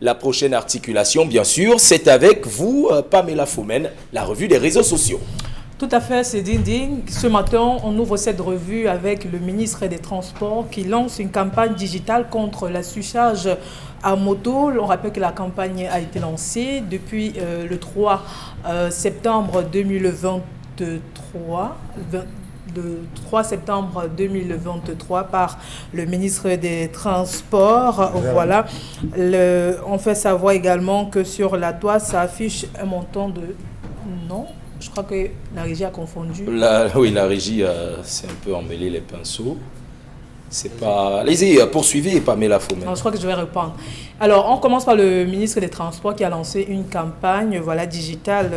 la prochaine articulation, bien sûr, c'est avec vous, Pamela Fomen, la revue des réseaux sociaux. Tout à fait, c'est Dinding. Ce matin, on ouvre cette revue avec le ministre des Transports qui lance une campagne digitale contre l'affichage à moto. On rappelle que la campagne a été lancée depuis le 3 septembre 2023. Le 3 septembre 2023 par le ministre des Transports. Voilà. On fait savoir également que sur la toile, ça affiche un montant de... Non, je crois que la régie a confondu. Oui, la régie s'est un peu emmêlé les pinceaux. C'est pas... Allez-y, poursuivez, Pamela Fomen. Je crois que je vais répondre. Alors, on commence par le ministre des Transports qui a lancé une campagne digitale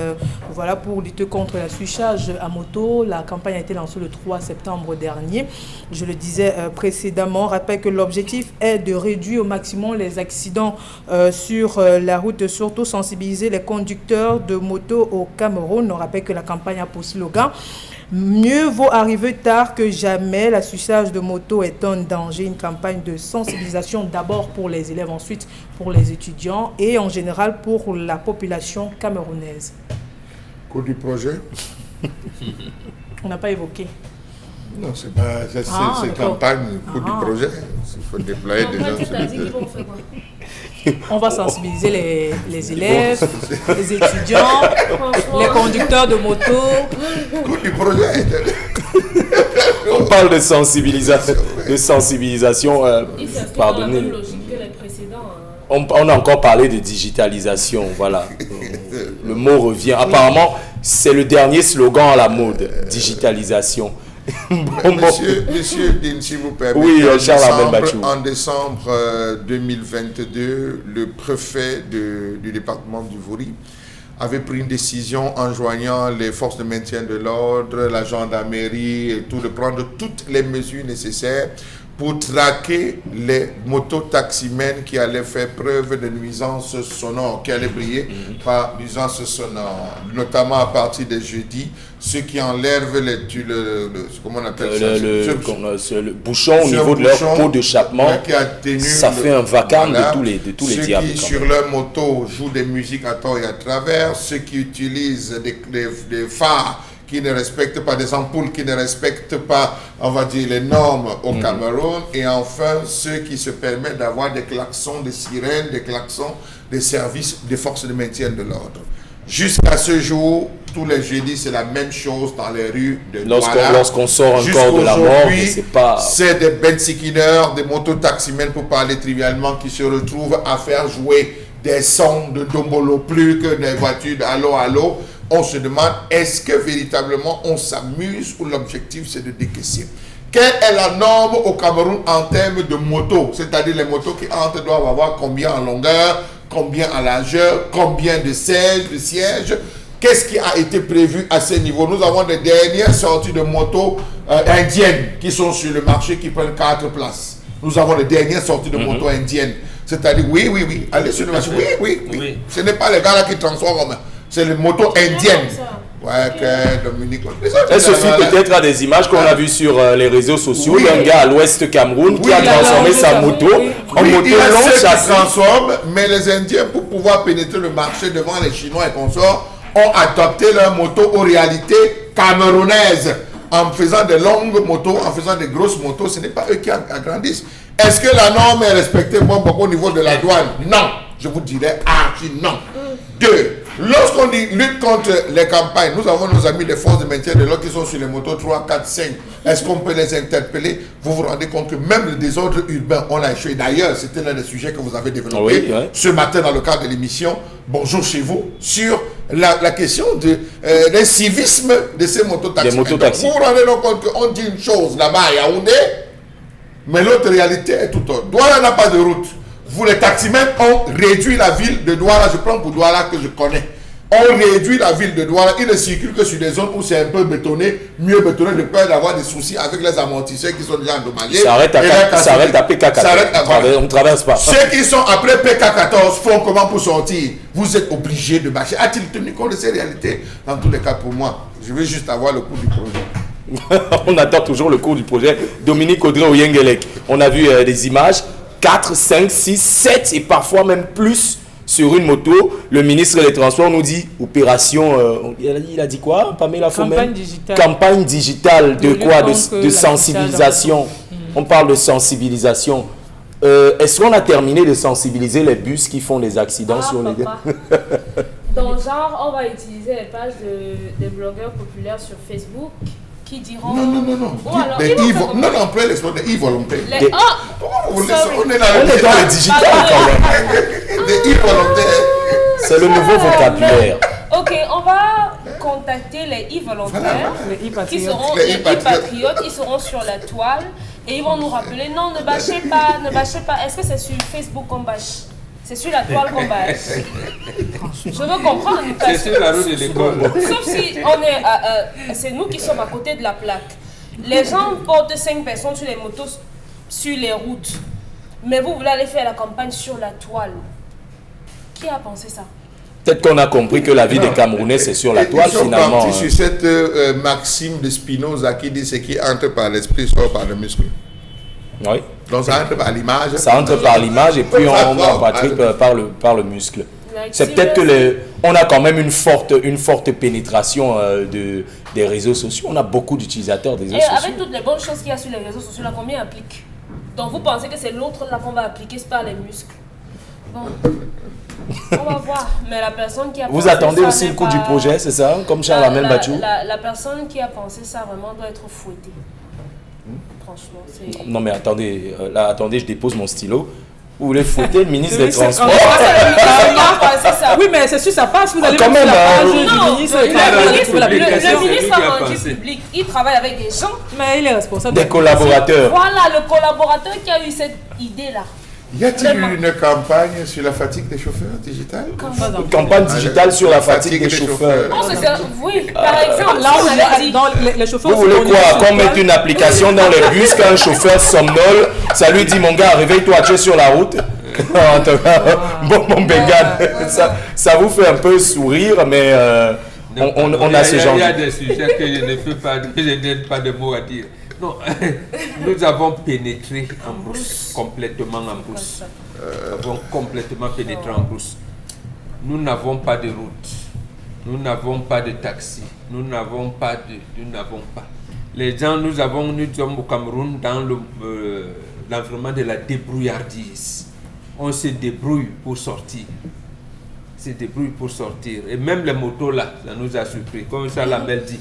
pour lutter contre l'affichage à moto. La campagne a été lancée le 3 septembre dernier. Je le disais précédemment. On rappelle que l'objectif est de réduire au maximum les accidents sur la route, surtout sensibiliser les conducteurs de moto au Cameroun. On rappelle que la campagne a pour slogan « Mieux vaut arriver tard que jamais. L'affichage de moto est un danger ». Une campagne de sensibilisation d'abord pour les élèves, ensuite pour les étudiants et en général pour la population camerounaise. Cours du projet? On n'a pas évoqué. Non, c'est pas... C'est campagne, cours du projet. Il faut déployer des gens. On va sensibiliser les élèves, les étudiants, les conducteurs de moto. Cours du projet. On parle de sensibilisation. Pardonnez. On a encore parlé de digitalisation, voilà. Le mot revient. Apparemment, c'est le dernier slogan à la mode, digitalisation. Monsieur Din, si vous permettez, oui, en décembre 2022, le préfet du département du Vouri avait pris une décision enjoignant les forces de maintien de l'ordre, la gendarmerie et tout, de prendre toutes les mesures nécessaires pour traquer les mototaximens qui allaient faire preuve de nuisances sonores, qui allaient briller par nuisances sonores, notamment à partir des jeudis, ceux qui enlèvent comment on appelle le bouchon au niveau de leur pot d'échappement, ça fait un vacarme de tous les diables. Ceux qui sur leur moto jouent des musiques à tort et à travers, ceux qui utilisent des phares qui ne respectent pas, des ampoules qui ne respectent pas, on va dire, les normes au Cameroun, et enfin ceux qui se permettent d'avoir des klaxons, des sirènes, des klaxons des services des forces de maintien de l'ordre. Jusqu'à ce jour, tous les jeudis, c'est la même chose dans les rues de Douala. Lorsqu'on sort encore de la mort, c'est des bensikineurs, des mototaximens, pour parler trivialement, qui se retrouvent à faire jouer des sons de dombolo plus que des voitures de allô, allô. On se demande, est-ce que véritablement on s'amuse ou l'objectif c'est de décaisser? Quelle est la norme au Cameroun en termes de motos? C'est-à-dire les motos qui entrent doivent avoir combien en longueur, combien en largeur, combien de sièges? Qu'est-ce qui a été prévu à ce niveau? Nous avons des dernières sorties de motos indiennes qui sont sur le marché, qui prennent 4 places. Nous avons les dernières sorties de motos indiennes. C'est-à-dire, oui, allez sur le marché, oui. Ce n'est pas les gars là qui transforment. C'est les motos indiennes. Ouais, que Dominique. Elle se fie peut-être à des images qu'on a vues sur les réseaux sociaux. Il y a un gars à l'ouest Cameroun qui a transformé sa moto en moto longue. Ça transforme, mais les Indiens, pour pouvoir pénétrer le marché devant les Chinois et consorts, ont adopté leur moto aux réalités camerounaises. En faisant des longues motos, en faisant des grosses motos, ce n'est pas eux qui agrandissent. Est-ce que la norme est respectée au niveau de la douane? Non. Je vous dirais non. 2. Lorsqu'on dit lutte contre les campagnes, nous avons nos amis des forces de maintien de l'ordre qui sont sur les motos 3, 4, 5. Est-ce qu'on peut les interpeller? Vous vous rendez compte que même le désordre urbain, on a échoué. D'ailleurs, c'était l'un des sujets que vous avez développé ce matin dans le cadre de l'émission Bonjour chez vous, sur la question des civisme de ces mototaxis. Vous vous rendez compte qu'on dit une chose là-bas à Yaoundé, mais l'autre réalité est tout autre. Douala n'a pas de route. Vous, les taximens, ont réduit la ville de Douala. Je prends pour Douala que je connais. On réduit la ville de Douala. Il ne circule que sur des zones où c'est un peu bétonné, mieux bétonné, de peur d'avoir des soucis avec les amortisseurs qui sont déjà endommagés. Ça arrête à PK14. On ne traverse pas. Ceux qui sont après PK14 font comment pour sortir? Vous êtes obligés de marcher. A-t-il tenu compte de ces réalités? Dans tous les cas, pour moi, je veux juste avoir le cours du projet. On attend toujours le cours du projet. Dominique Audrey Oyengelek. On a vu des images. 4, 5, 6, 7 et parfois même plus sur une moto. Le ministre des Transports nous dit opération, il a dit quoi, Pamela Fomel? Campagne digitale. Campagne digitale de quoi? De la sensibilisation. On parle de sensibilisation. Est-ce qu'on a terminé de sensibiliser les bus qui font des accidents sur les... Donc genre, on va utiliser les pages des blogueurs populaires sur Facebook qui diront... Non. On peut l'exploiter des e-volontaires. Pourquoi vous voulez ça? On est dans le digital quand même. Des e-volontaires. C'est le nouveau vocabulaire. Ok, on va contacter les e-volontaires, qui seront les e-patriotes, ils seront sur la toile et ils vont nous rappeler, non, ne bâchez pas. Est-ce que c'est sur Facebook qu'on bâche? C'est sur la toile qu'on bâche. Je veux comprendre. C'est sur la route de l'école. Sauf si c'est nous qui sommes à côté de la plaque. Les gens portent 5 personnes sur les motos, sur les routes. Mais vous voulez aller faire la campagne sur la toile. Qui a pensé ça? Peut-être qu'on a compris que la vie des Camerounais, c'est sur la toile, finalement. Ils sont partis sur cette maxime de Spinoza qui dit ce qui entre par l'esprit sort par le muscle. Oui. Donc ça entre par l'image. Ça entre par l'image et puis on pratique par le muscle. C'est peut-être que on a quand même une forte pénétration des réseaux sociaux. On a beaucoup d'utilisateurs des réseaux sociaux. Et avec toutes les bonnes choses qu'il y a sur les réseaux sociaux, là, combien applique? Donc vous pensez que c'est l'autre là qu'on va appliquer, c'est par les muscles? Bon. On va voir, mais la personne qui a pensé vous attendez ça aussi le coup du projet, c'est ça? Comme Charles Amel Bachou? La personne qui a pensé ça vraiment doit être fouettée. Franchement, c'est... Non mais attendez, je dépose mon stylo. Vous voulez fouetter le ministre des Transports? Oui, mais c'est sûr, ça passe. Vous allez quand même, la page du ministre. Le ministre a rendu public. Il travaille avec des gens. Mais il est responsable. Des collaborateurs. Voilà, le collaborateur qui a eu cette idée-là. Y a-t-il une campagne sur la fatigue des chauffeurs digitale? Une campagne digitale sur la fatigue des chauffeurs. Oui, par exemple, là où les chauffeurs... Vous voulez quoi? Qu'on mette une application dans les bus quand un chauffeur somnole, ça lui dit, mon gars, réveille-toi, tu es sur la route. Bon, Bengane, ça vous fait un peu sourire, mais on a ce genre... Il y a des sujets que je ne peux pas, je n'ai pas de mots à dire. Non, nous avons pénétré en brousse, complètement en brousse. Nous avons complètement pénétré en brousse. Nous n'avons pas de route, nous n'avons pas de taxi, nous n'avons pas. Les gens, nous sommes au Cameroun dans l'environnement de la débrouillardise. On se débrouille pour sortir. Et même les motos là, ça nous a surpris. Comme ça, la belle dit.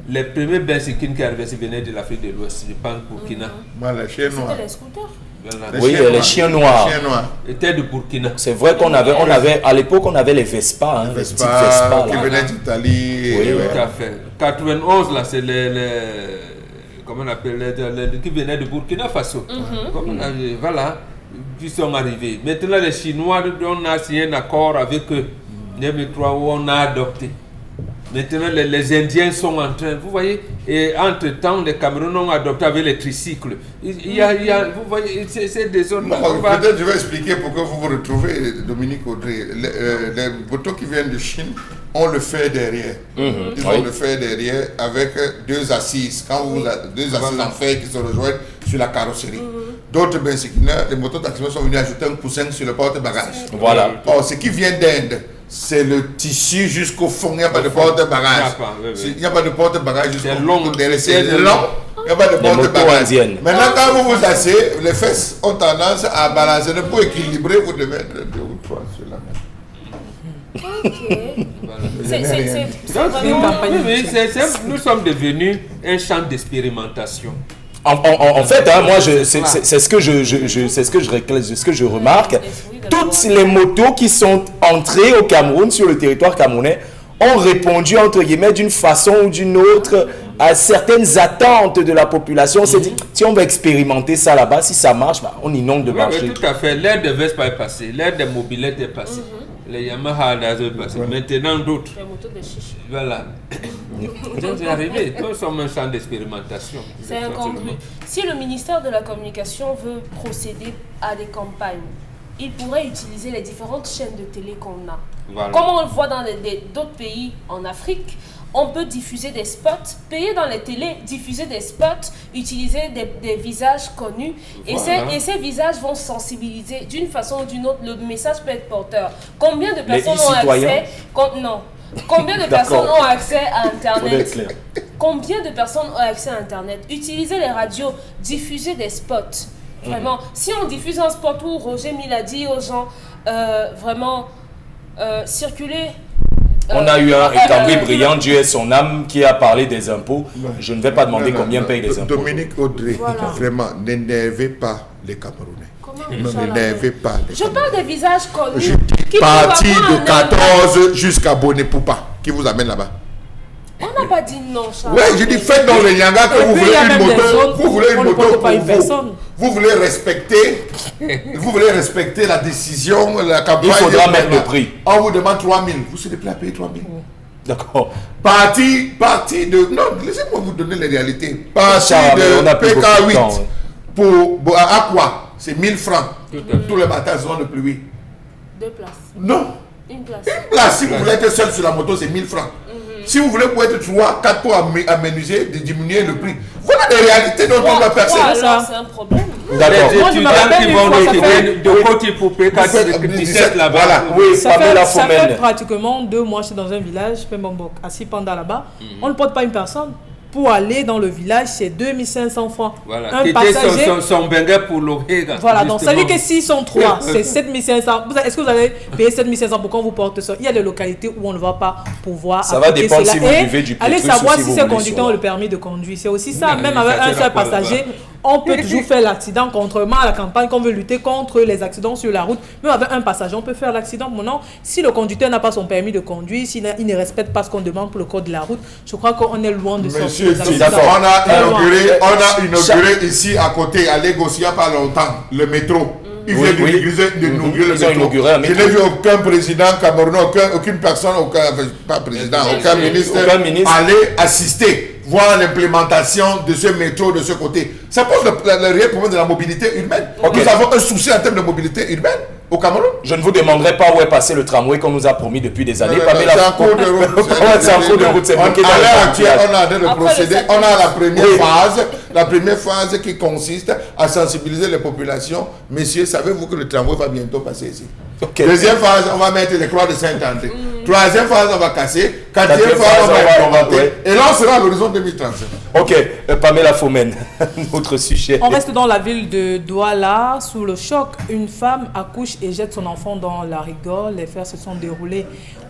Les premiers bensikines qui arrivaient venaient de l'Afrique de l'Ouest, je pense Burkina. Les chiens noirs. C'était les scooters. Voilà. Oui, les chiens noirs. Étaient de Burkina. C'est vrai qu'on avait, à l'époque, on avait les Vespa. Les petites Vespa qui venaient d'Italie. Oui, tout à fait. 91, là, c'est comment on appelle, qui venaient de Burkina Faso. Voilà, qui sont arrivés. Maintenant, les Chinois, on a signé un accord avec eux, où on a adopté. Maintenant, les Indiens sont en train, vous voyez, et entre-temps, les Camerounais ont adopté avec les tricycles. Il y a vous voyez, c'est des zones... Peut-être je vais expliquer pour que vous vous retrouvez, Dominique Audrey. Les motos qui viennent de Chine, on le fait derrière. Ils ont le fait derrière avec 2 assises. Quand vous avez 2 assises en fer qui se rejoignent sur la carrosserie. D'autres les motos taximens sont venus ajouter un coussin sur le porte-bagages. Voilà. Or, ce qui vient d'Inde, c'est le tissu jusqu'au fond, il n'y a pas de porte-bagages. Il n'y a pas de porte-bagages jusqu'au fond. C'est long, il n'y a pas de porte-bagages. Maintenant, quand vous vous asseyez, les fesses ont tendance à balancer. Pour équilibrer, vous devez être 2 ou 3 sur la main. Nous sommes devenus un champ d'expérimentation. En fait, moi, c'est ce que je remarque. Toutes les motos qui sont entrées au Cameroun, sur le territoire camerounais, ont répondu, entre guillemets, d'une façon ou d'une autre à certaines attentes de la population. On s'est dit, si on va expérimenter ça là-bas, si ça marche, on inonde de marché. Tout à fait. L'ère des Vespa est passée, l'ère des mobilettes est passée. Les Yamaha est passé. Maintenant d'autres. Les motos de chiche. Voilà. C'est arrivé. Nous sommes un champ d'expérimentation. C'est incongru. Si le ministère de la Communication veut procéder à des campagnes ils pourraient utiliser les différentes chaînes de télé qu'on a. Voilà. Comme on le voit dans d'autres pays en Afrique, on peut diffuser des spots, payer dans les télés, diffuser des spots, utiliser des visages connus. Voilà. Et ces visages vont sensibiliser d'une façon ou d'une autre. Le message peut être porteur. Combien de personnes ont accès... Combien de personnes ont accès à Internet? Combien de personnes ont accès à Internet? Utiliser les radios, diffuser des spots. Vraiment, si on diffuse un spot où Roger Mille a dit aux gens, vraiment, circuler... On a eu un Cambry Brillant, Dieu est son âme, qui a parlé des impôts. Je ne vais pas demander combien paye les impôts. Dominique Audrey, vraiment, n'énervez pas les Camerounais. Ne n'énervez pas les Camerounais. Je parle des visages connus. Parti de 14 jusqu'à Bonnet-Poupa, qui vous amène là-bas. On n'a pas dit non, Charles. Oui, je dis faites dans le Nyanga que vous voulez une moto. Vous voulez une moto pour vous. Vous voulez respecter la décision, la campagne. Il faudra mettre le prix. On vous demande 3 000. Vous serez prêt à payer 3 000. D'accord. Parti de... Non, laissez-moi vous donner les réalités. Parti de PK8 pour Aqua, c'est 1000 francs. Tous les matins, ils ont de pluie. 2 places. Non. Une place. Une place, si vous voulez être seul sur la moto, c'est 1000 francs. Si vous voulez pour être 3, 4 pour aménuiser, de diminuer le prix. Voilà des réalités dont on doit percer. Alors, c'est un problème. D'accord. Les étudiants qui vont de côté pour P4 là-bas. Voilà. Oui, ça fait pratiquement 2 mois, je suis dans un village, Pembambok, assis Panda là-bas. On ne porte pas une personne. Pour aller dans le village, c'est 2500 francs. Voilà. Un passager. Son bengue pour l'Oréga. Voilà, donc ça veut dire que s'ils sont 3, c'est 7500. Est-ce que vous allez payer 7500 pour qu'on vous porte ça? Il y a des localités où on ne va pas pouvoir. Ça va dépendre si vous buvez du pétrus. Allez savoir si ces conducteurs ont le permis de conduire. C'est aussi ça, même avec un seul passager. On peut toujours faire l'accident, contrairement à la campagne qu'on veut lutter contre les accidents sur la route. Même avec un passager, on peut faire l'accident. Maintenant, si le conducteur n'a pas son permis de conduire, s'il ne respecte pas ce qu'on demande pour le code de la route, je crois qu'on est loin de sortir. On a inauguré ici à côté, à Lagos, il n'y a pas longtemps, le métro. Ils viennent d'inaugurer le métro. Je n'ai vu aucun président camerounais, aucune personne, pas président, aucun ministre aller assister, voir l'implémentation de ce métro de ce côté. Ça pose le réel problème de la mobilité urbaine. Nous avons un souci en termes de mobilité urbaine au Cameroun. Je ne vous demanderai pas où est passé le tramway qu'on nous a promis depuis des années. C'est en cours de route. C'est en cours de route. C'est bloqué dans à l'heure actuelle, on a de procéder. On a la première phase. La première phase qui consiste à sensibiliser les populations. Messieurs, savez-vous que le tramway va bientôt passer ici? Deuxième phase, on va mettre les croix de Saint-André. Troisième phase, on va casser. Quatrième phase, on va inventer. Et là, on sera à l'horizon 2035. Ok, Pamela Fomen, notre sujet. On reste dans la ville de Douala. Sous le choc, une femme accouche et jette son enfant dans la rigole. Les faits se sont déroulés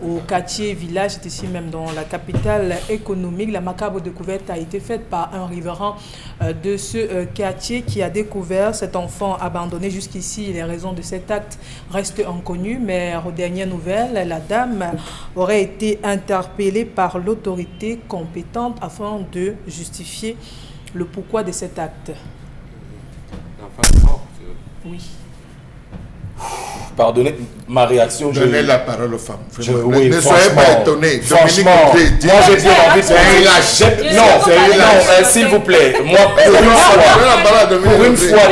au quartier village, c'est ici même dans la capitale économique. La macabre découverte a été faite par un riverain de ce quartier qui a découvert cet enfant abandonné. Jusqu'ici, les raisons de cet acte restent inconnues, mais aux dernières nouvelles, la dame aurait été interpellée par l'autorité compétente afin de justifier le pourquoi de cet acte. Oui. Pardonnez ma réaction. Donnez la parole aux femmes. Oui, ne soyez pas étonnés. Franchement, moi j'ai bien envie de... Non, s'il vous plaît. Moi, pour une fois,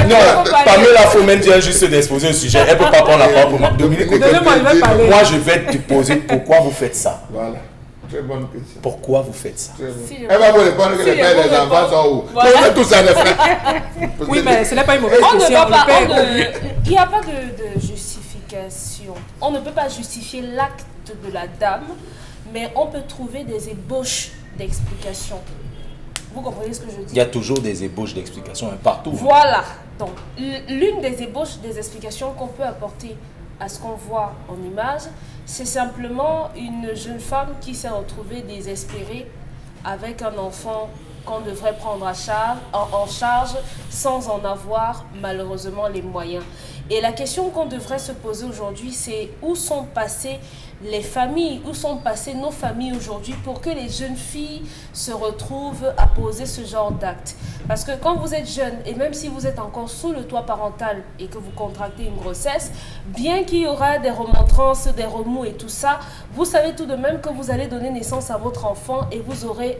non, Pamela Fomen vient juste d'exposer le sujet. Elle ne peut pas prendre la parole pour moi. Dominique, moi je vais te poser pourquoi vous faites ça. Voilà. Très bonne question. Pourquoi vous faites ça? Elle va vous répondre que les pères et les enfants sont où? Tout ça, les frères. Oui, mais ce n'est pas une mauvaise question. Il n'y a pas de justification. On ne peut pas justifier l'acte de la dame, mais on peut trouver des ébauches d'explications. Vous comprenez ce que je dis? Il y a toujours des ébauches d'explications partout. Voilà. Donc, l'une des ébauches des explications qu'on peut apporter à ce qu'on voit en image, c'est simplement une jeune femme qui s'est retrouvée désespérée avec un enfant qu'on devrait prendre en charge sans en avoir malheureusement les moyens. Et la question qu'on devrait se poser aujourd'hui, c'est où sont passées les familles, où sont passées nos familles aujourd'hui pour que les jeunes filles se retrouvent à poser ce genre d'acte. Parce que quand vous êtes jeune, et même si vous êtes encore sous le toit parental et que vous contractez une grossesse, bien qu'il y aura des remontrances, des remous et tout ça, vous savez tout de même que vous allez donner naissance à votre enfant et vous aurez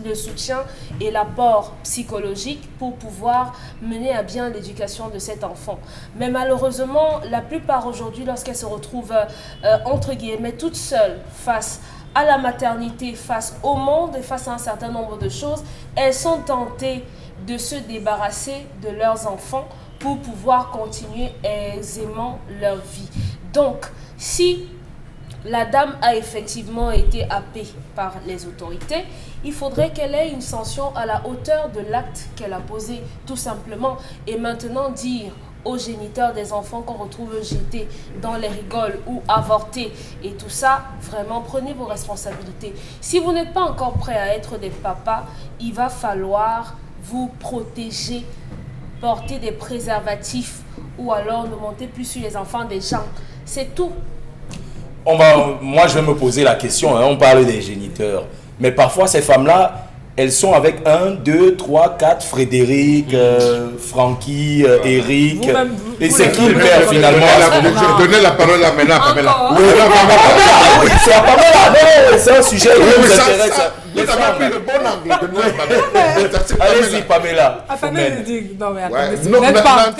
le soutien soutien et l'apport psychologique pour pouvoir mener à bien l'éducation de cet enfant. Mais malheureusement, la plupart aujourd'hui, lorsqu'elles se retrouvent entre guillemets toutes seules face à la maternité, face au monde et face à un certain nombre de choses, elles sont tentées de se débarrasser de leurs enfants pour pouvoir continuer aisément leur vie. Donc, si la dame a effectivement été happée par les autorités, il faudrait qu'elle ait une sanction à la hauteur de l'acte qu'elle a posé, tout simplement. Et maintenant dire aux géniteurs des enfants qu'on retrouve jetés dans les rigoles ou avortés et tout ça, vraiment prenez vos responsabilités. Si vous n'êtes pas encore prêt à être des papas, il va falloir vous protéger, porter des préservatifs ou alors ne montez plus sur les enfants des gens. C'est tout. Moi, je vais me poser la question, on parle des géniteurs, mais parfois ces femmes-là, elles sont avec 1, 2, 3, 4, Frédéric, Francky, Eric. Et c'est qui le père finalement? Donnez la parole à Mena, Pamela. Oui, c'est à Pamela. Non, c'est un sujet qui nous intéresse. Vous avez pris le bon angle. Allez-y, Pamela. Attendez, je dis. Non, mais attendez.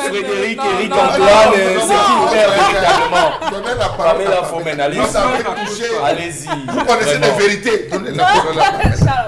Frédéric, Eric, Antoine, c'est qui le père véritablement? Donnez la parole. Pamela Fomen, allez-y. Vous connaissez les vérités. Donnez la parole à Pamela.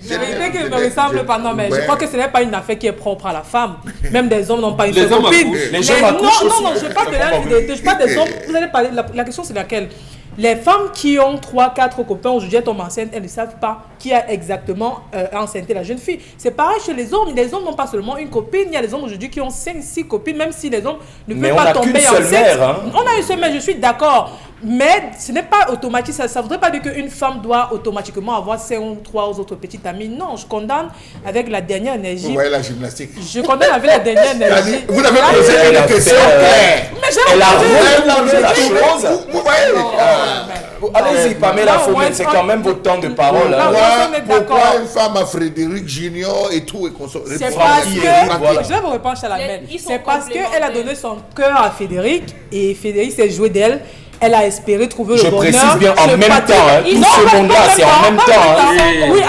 La vérité qui me ressemble pas, non, mais je crois que ce n'est pas une affaire qui est propre à la femme. Même des hommes n'ont pas une seule copine. Les hommes accouchent aussi. Non, je parle de l'infidélité, je parle des hommes. Vous allez parler, la question c'est laquelle? Les femmes qui ont 3, 4 copains aujourd'hui tombent enceintes, elles ne savent pas qui a exactement enceinté la jeune fille. C'est pareil chez les hommes. Les hommes n'ont pas seulement une copine. Il y a des hommes aujourd'hui qui ont 5, 6 copines, même si les hommes ne peuvent pas tomber enceintes. On a une seule mère, je suis d'accord. Mais ce n'est pas automatique. Ça ne voudrait pas dire qu'une femme doit automatiquement avoir 5 ou 3 autres petites amies. Non, je condamne avec la dernière énergie. Vous voyez la gymnastique. Je condamne avec la dernière énergie. Vous avez posé une question claire. Elle a posé la chose. Vous voyez. Allez-y, Pamela Fomen, c'est quand même votre temps de parole. Pourquoi une femme à Frédéric Junior et tout et qu'on se... C'est parce que, je vais vous répondre à la même. C'est parce qu'elle a donné son cœur à Frédéric et Frédéric s'est joué d'elle. Elle a espéré trouver le bonheur. Je précise bien en même temps. Tout ce monde-là, c'est en même temps. Oui,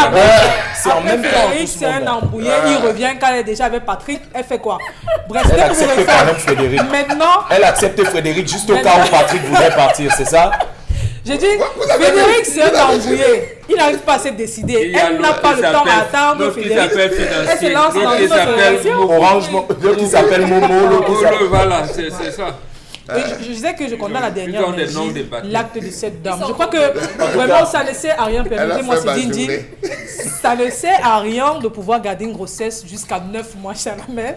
c'est en même temps. Frédéric, c'est un embrouillé. Il revient quand elle est déjà avec Patrick. Elle fait quoi? Bref, elle accepte quand même Frédéric. Maintenant, elle accepte Frédéric juste au cas où Patrick voudrait partir, c'est ça? J'ai dit, Frédéric, c'est un embrouillé. Il n'arrive pas à se décider. Elle n'a pas le temps à attendre. Frédéric, elle se lance dans une relation. Orange, l'autre qui s'appelle Momo, l'autre qui s'appelle... Voilà, c'est ça. Je disais que je condamne la dernière énergie, l'acte de cette dame. Je crois que vraiment ça ne sert à rien, permettez-moi Sidindi, ça ne sert à rien de pouvoir garder une grossesse jusqu'à 9 mois, Chalamel.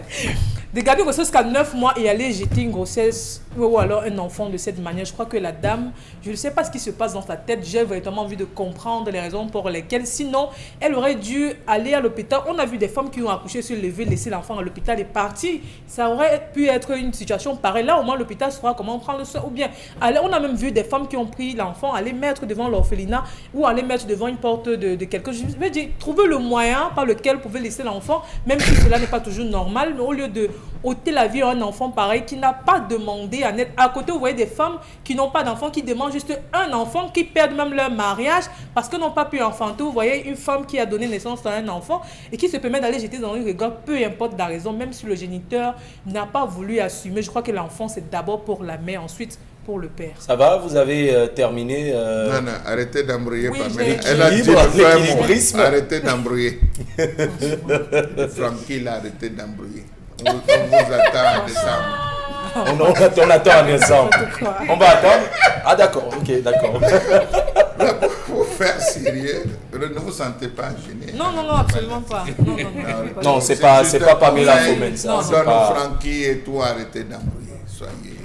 De garder une grossesse jusqu'à 9 mois et aller jeter une grossesse ou alors un enfant de cette manière. Je crois que la dame, je ne sais pas ce qui se passe dans sa tête. J'ai véritablement envie de comprendre les raisons pour lesquelles, sinon, elle aurait dû aller à l'hôpital. On a vu des femmes qui ont accouché, se lever, laisser l'enfant à l'hôpital et partir. Ça aurait pu être une situation pareille. Là, au moins, l'hôpital saura comment prendre le soin. Ou bien, on a même vu des femmes qui ont pris l'enfant, aller mettre devant l'orphelinat ou aller mettre devant une porte de quelqu'un. Je veux dire, trouver le moyen par lequel vous pouvez laisser l'enfant, même si cela n'est pas toujours normal, mais au lieu de ôter la vie à un enfant pareil qui n'a pas demandé à naître. À côté, vous voyez des femmes qui n'ont pas d'enfant, qui demandent juste un enfant, qui perdent même leur mariage parce qu'ils n'ont pas pu enfanter. Vous voyez une femme qui a donné naissance à un enfant et qui se permet d'aller jeter dans une rigole, peu importe la raison, même si le géniteur n'a pas voulu assumer. Je crois que l'enfant, c'est d'abord pour la mère, ensuite pour le père. Ça va, vous avez terminé Non, arrêtez d'embrouiller. Oui, elle a dit l'équilibrisme. Arrêtez d'embrouiller. Francky, il a arrêté d'embrouiller. On vous attend en décembre. On attend en décembre. On va attendre. Ah d'accord, ok, d'accord. Là, pour faire sérieux, ne vous sentez pas gêné. Non, absolument pas. Non, c'est pas Pamela Fomen. Donne Francky et tout, arrêtez d'embrouiller. Soyez...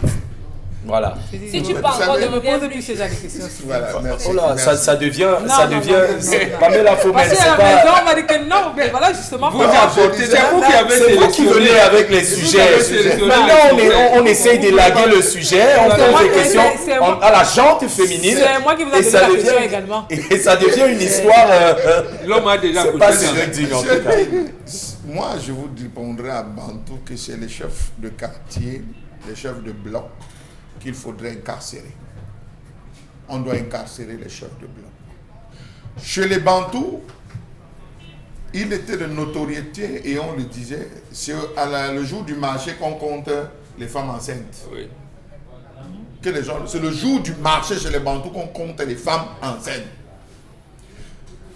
Voilà. Si tu parles encore de me poser plus ces questions. Voilà, merci. Oh là, ça devient Pamela Fomen, c'est pas... on m'a dit que non, mais voilà justement. C'est vous qui venez avec les sujets. Maintenant, on essaye d'élaguer le sujet, on pose des questions à la jante féminine. C'est moi qui vous ai posé la question également. Et ça devient une histoire... L'homme a déjà c'est pas digne en tout cas. Moi, je vous répondrai à Bantou que c'est les chefs de quartier, les chefs de bloc, qu'il faudrait incarcérer. On doit incarcérer les chefs de bloc. Chez les Bantous, il était de notoriété et on le disait, c'est le jour du marché qu'on compte les femmes enceintes. Oui. C'est le jour du marché chez les Bantous qu'on compte les femmes enceintes.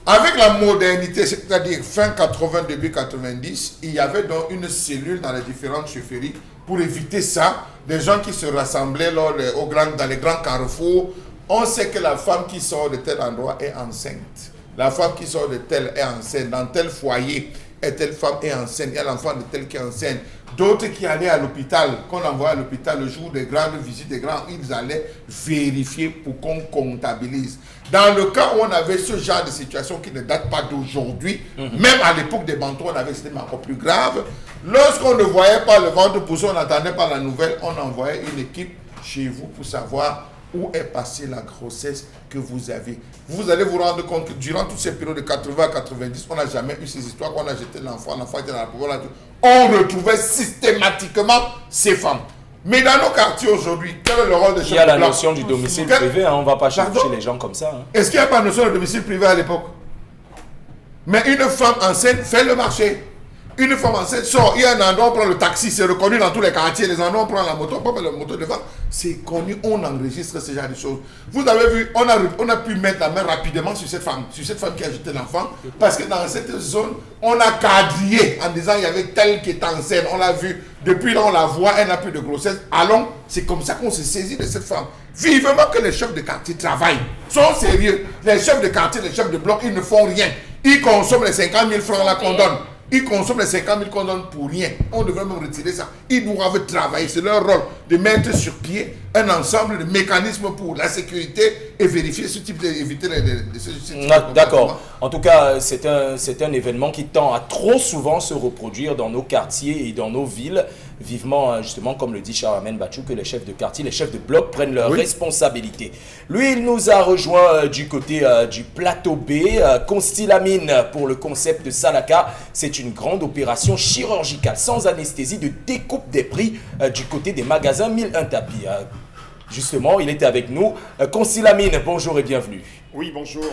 Avec la modernité, c'est-à-dire fin 80, début 90, il y avait donc une cellule dans les différentes chefferies pour éviter ça. Des gens qui se rassemblaient dans les grands carrefours. On sait que la femme qui sort de tel endroit est enceinte. La femme qui sort de tel est enceinte. Dans tel foyer, telle femme est enceinte. Il y a l'enfant de tel qui est enceinte. D'autres qui allaient à l'hôpital, qu'on envoyait à l'hôpital le jour des grandes visites, ils allaient vérifier pour qu'on comptabilise. Dans le cas où on avait ce genre de situation qui ne date pas d'aujourd'hui, même à l'époque des Bantous, on avait c'était encore plus grave. Lorsqu'on ne voyait pas le ventre pousser, on n'entendait pas la nouvelle, on envoyait une équipe chez vous pour savoir où est passée la grossesse que vous avez. Vous allez vous rendre compte que durant toutes ces périodes de 80 à 90, on n'a jamais eu ces histoires qu'on a jeté l'enfant était dans la poubelle. On retrouvait systématiquement ces femmes. Mais dans nos quartiers aujourd'hui, quel est le rôle de chef de bloc? Il y a la notion du domicile privé, hein, on ne va pas chercher les gens comme ça. Hein. Est-ce qu'il n'y a pas de notion de domicile privé à l'époque? Mais une femme enceinte fait le marché. Une femme enceinte sort, il y a un endroit, on prend le taxi, c'est reconnu dans tous les quartiers, les endroits, on prend la moto, on prend la moto devant, c'est connu, on enregistre ce genre de choses. Vous avez vu, on a pu mettre la main rapidement sur cette femme qui a jeté l'enfant, parce que dans cette zone, on a quadrillé en disant il y avait telle qui est enceinte, on l'a vu, depuis là on la voit, elle n'a plus de grossesse, allons, c'est comme ça qu'on se saisit de cette femme. Vivement que les chefs de quartier travaillent, sont sérieux, les chefs de quartier, les chefs de bloc, ils ne font rien, ils consomment les 50 000 francs là qu'on donne. Ils consomment les 50 000 qu'on donne pour rien. On devrait même retirer ça. Ils doivent travailler. C'est leur rôle de mettre sur pied un ensemble de mécanismes pour la sécurité et vérifier ce type d'éviter ce type de D'accord. En tout cas, c'est un événement qui tend à trop souvent se reproduire dans nos quartiers et dans nos villes. Vivement, justement, comme le dit Charlemagne Batchou, que les chefs de quartier, les chefs de bloc prennent leurs responsabilités. Lui, il nous a rejoint du côté du plateau B. Constylamine pour le concept de Salaka. C'est une grande opération chirurgicale sans anesthésie de découpe des prix du côté des magasins 1001 tapis. Justement, il était avec nous. Constylamine, bonjour et bienvenue. Oui, bonjour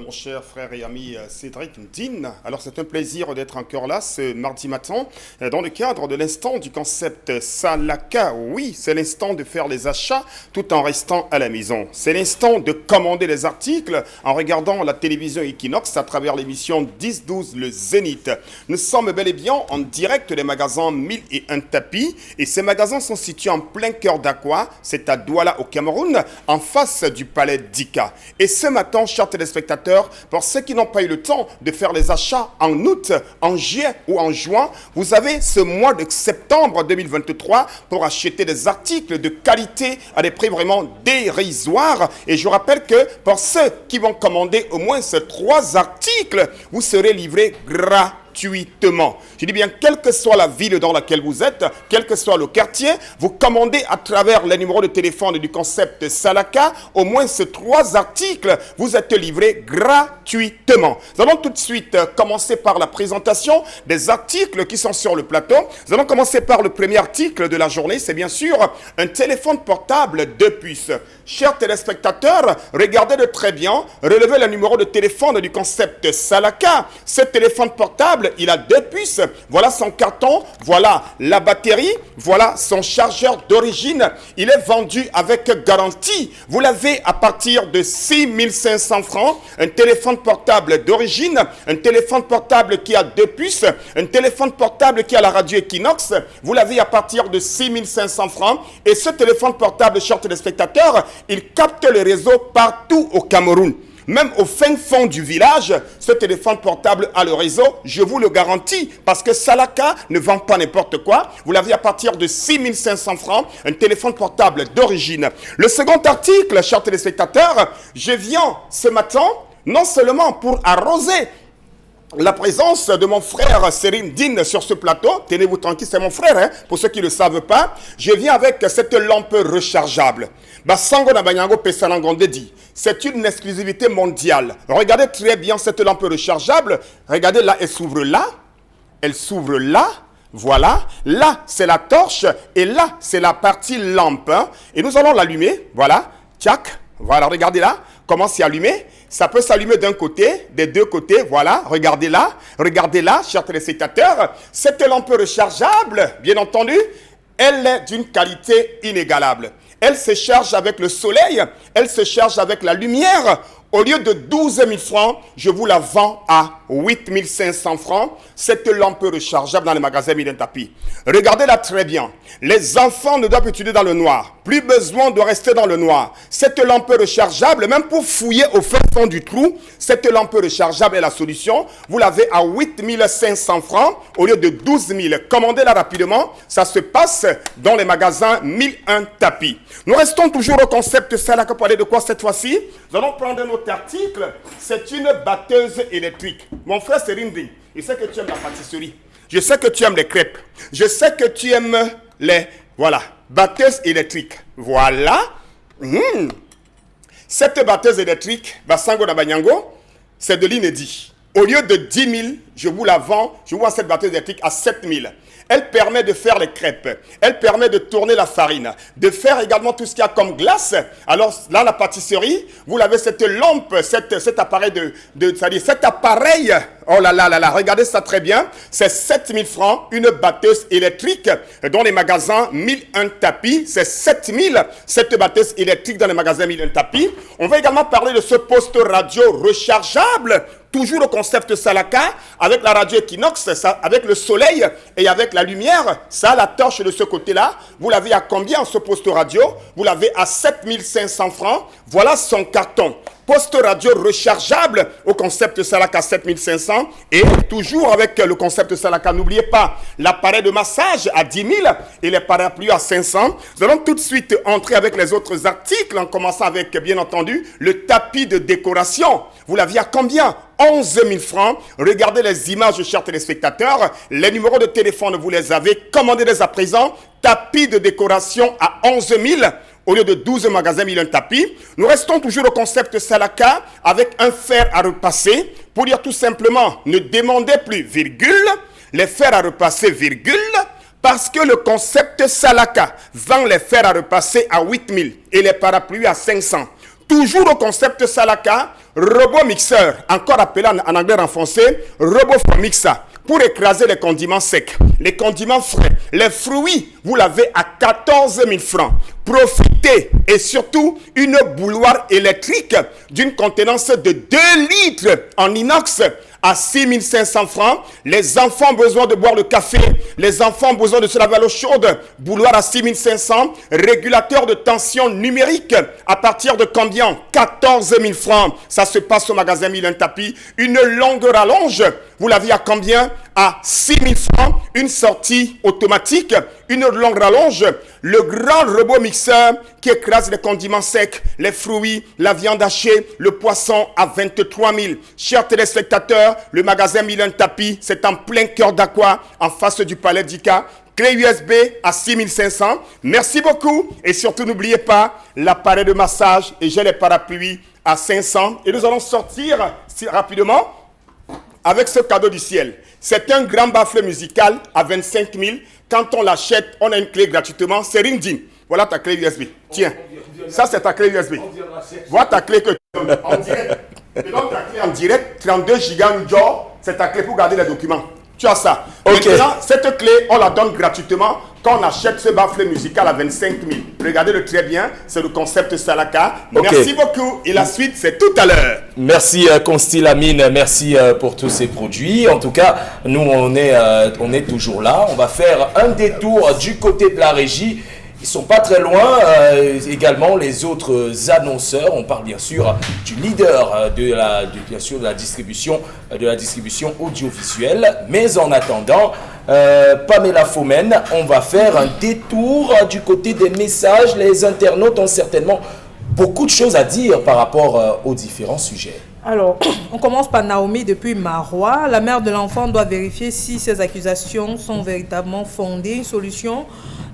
mon cher frère et ami Cédric Ndine. Alors c'est un plaisir d'être encore là ce mardi matin dans le cadre de l'instant du concept Salaka. Oui, c'est l'instant de faire les achats tout en restant à la maison. C'est l'instant de commander les articles en regardant la télévision Equinox à travers l'émission 10-12 le Zénith. Nous sommes bel et bien en direct des magasins 1001 tapis et ces magasins sont situés en plein cœur d'Aqua, c'est à Douala au Cameroun, en face du palais d'Ika. Et ce matin, chers téléspectateurs, pour ceux qui n'ont pas eu le temps de faire les achats en août, en juillet ou en juin, vous avez ce mois de septembre 2023 pour acheter des articles de qualité à des prix vraiment dérisoires. Et je rappelle que pour ceux qui vont commander au moins ces 3 articles, vous serez livrés gratuitement. Je dis bien, quelle que soit la ville dans laquelle vous êtes, quel que soit le quartier, vous commandez à travers les numéros de téléphone du concept Salaka, au moins ces 3 articles, vous êtes livrés gratuitement. Nous allons tout de suite commencer par la présentation des articles qui sont sur le plateau. Nous allons commencer par le premier article de la journée, c'est bien sûr un téléphone portable 2 puces. Chers téléspectateurs, regardez de très bien, relevez le numéro de téléphone du concept Salaka. Ce téléphone portable, il a 2 puces. Voilà son carton, voilà la batterie, voilà son chargeur d'origine. Il est vendu avec garantie. Vous l'avez à partir de 6 500 francs. Un téléphone portable d'origine, un téléphone portable qui a 2 puces, un téléphone portable qui a la radio Equinox. Vous l'avez à partir de 6 500 francs. Et ce téléphone portable, chers téléspectateurs, il capte le réseau partout au Cameroun. Même au fin fond du village, ce téléphone portable a le réseau, je vous le garantis, parce que Salaka ne vend pas n'importe quoi. Vous l'avez à partir de 6 500 francs, un téléphone portable d'origine. Le second article, chers téléspectateurs, je viens ce matin, non seulement pour arroser la présence de mon frère Serine Dine sur ce plateau. Tenez-vous tranquille, c'est mon frère, hein, pour ceux qui ne le savent pas. Je viens avec cette lampe rechargeable. Basango na banyango pesanangonde dit. C'est une exclusivité mondiale. Regardez très bien cette lampe rechargeable. Regardez là, elle s'ouvre là. Elle s'ouvre là. Voilà. Là, c'est la torche. Et là, c'est la partie lampe. Hein. Et nous allons l'allumer. Voilà. Tchac. Voilà, regardez là. Comment c'est allumé. ça peut s'allumer d'un côté, des deux côtés, voilà, regardez là, chers téléspectateurs. Cette lampe rechargeable, bien entendu, elle est d'une qualité inégalable. Elle se charge avec le soleil, elle se charge avec la lumière. Au lieu de 12 000 francs, je vous la vends à 8 500 francs. Cette lampe rechargeable dans les magasins Milen Tapi. Regardez-la très bien. Les enfants ne doivent étudier dans le noir. Plus besoin de rester dans le noir. Cette lampe rechargeable, même pour fouiller au fin fond du trou, cette lampe rechargeable est la solution. Vous l'avez à 8 500 francs au lieu de 12 000. Commandez-la rapidement. Ça se passe dans les magasins 1001 Tapi. Nous restons toujours au concept Salaka pour aller de quoi cette fois-ci? Nous allons prendre notre article. C'est une batteuse électrique. Mon frère Serindri, je sais que tu aimes la pâtisserie. Je sais que tu aimes les crêpes. Je sais que tu aimes les... Voilà, batteuse électrique. Voilà. Cette batteuse électrique, Basango Nabanyango, c'est de l'inédit. Au lieu de 10 000, je vous la vends, je vous vends cette batteuse électrique à 7 000. Elle permet de faire les crêpes. Elle permet de tourner la farine. De faire également tout ce qu'il y a comme glace. Alors là, la pâtisserie, vous avez cette lampe, cet appareil c'est-à-dire cet appareil. Oh là là là là, regardez ça très bien. C'est 7 000 francs, une batteuse électrique dans les magasins 1001 Tapi. C'est 7 000, cette batteuse électrique dans les magasins 1001 Tapi. On va également parler de ce poste radio rechargeable. Toujours au concept Salaka, avec la radio Equinox, ça, avec le soleil et avec la lumière. Ça, la torche de ce côté-là, vous l'avez à combien ce poste radio? Vous l'avez à 7 500 francs. Voilà son carton. Poste radio rechargeable au concept Salaka 7500 et toujours avec le concept Salaka. N'oubliez pas l'appareil de massage à 10 000 et les parapluies à 500. Nous allons tout de suite entrer avec les autres articles en commençant avec, bien entendu, le tapis de décoration. Vous l'aviez à combien? 11 000 francs. Regardez les images, chers téléspectateurs. Les numéros de téléphone, vous les avez. Commandez-les à présent. Tapis de décoration à 11 000. Au lieu de 12 magasins 1001 Tapi. Nous restons toujours au concept Salaka avec un fer à repasser. Pour dire tout simplement, ne demandez plus virgule, les fers à repasser virgule, parce que le concept Salaka vend les fers à repasser à 8 000 et les parapluies à 500. Toujours au concept Salaka, robot mixeur, encore appelé en anglais renfoncé, robot for mixer, pour écraser les condiments secs, les condiments frais, les fruits, vous l'avez à 14 000 francs. Profitez et surtout une bouilloire électrique d'une contenance de 2 litres en inox à 6 500 francs. Les enfants ont besoin de boire le café. Les enfants ont besoin de se laver à l'eau chaude. Bouilloire à 6 500. Régulateur de tension numérique à partir de combien? 14 000 francs. Ça se passe au magasin 1001 Tapi. Une longue rallonge. Vous l'aviez à combien? À 6 000 francs. Une sortie automatique. Une longue rallonge. Le grand robot mixeur qui écrase les condiments secs, les fruits, la viande hachée, le poisson à 23 000. Chers téléspectateurs, le magasin 1001 Tapi, c'est en plein cœur d'Aqua, en face du palais d'Ika. Clé USB à 6 500. Merci beaucoup. Et surtout, n'oubliez pas l'appareil de massage et j'ai les parapluies à 500. Et nous allons sortir rapidement avec ce cadeau du ciel. C'est un grand baffle musical à 25 000. Quand on l'achète, on a une clé gratuitement. C'est Ringdin. Voilà ta clé USB. Tiens, ça c'est ta clé USB. Voilà ta clé que tu donnes en direct. Tu donnes ta clé en direct, 32 gigas c'est ta clé pour garder les documents. Tu as ça. Okay. Maintenant, cette clé, on la donne gratuitement quand on achète ce baffle musical à 25 000. Regardez-le très bien, c'est le concept Salaka. Okay. Merci beaucoup. Et la suite, c'est tout à l'heure. Merci Consti Lamine, merci pour tous ces produits. En tout cas, nous, on est toujours là. On va faire un détour du côté de la régie. Ils sont pas très loin, également les autres annonceurs. On parle bien sûr du leader de la distribution audiovisuelle. Mais en attendant, Pamela Fomen, on va faire un détour du côté des messages. Les internautes ont certainement beaucoup de choses à dire par rapport aux différents sujets. Alors, on commence par Naomi depuis Marois. La mère de l'enfant doit vérifier si ces accusations sont véritablement fondées. Une solution,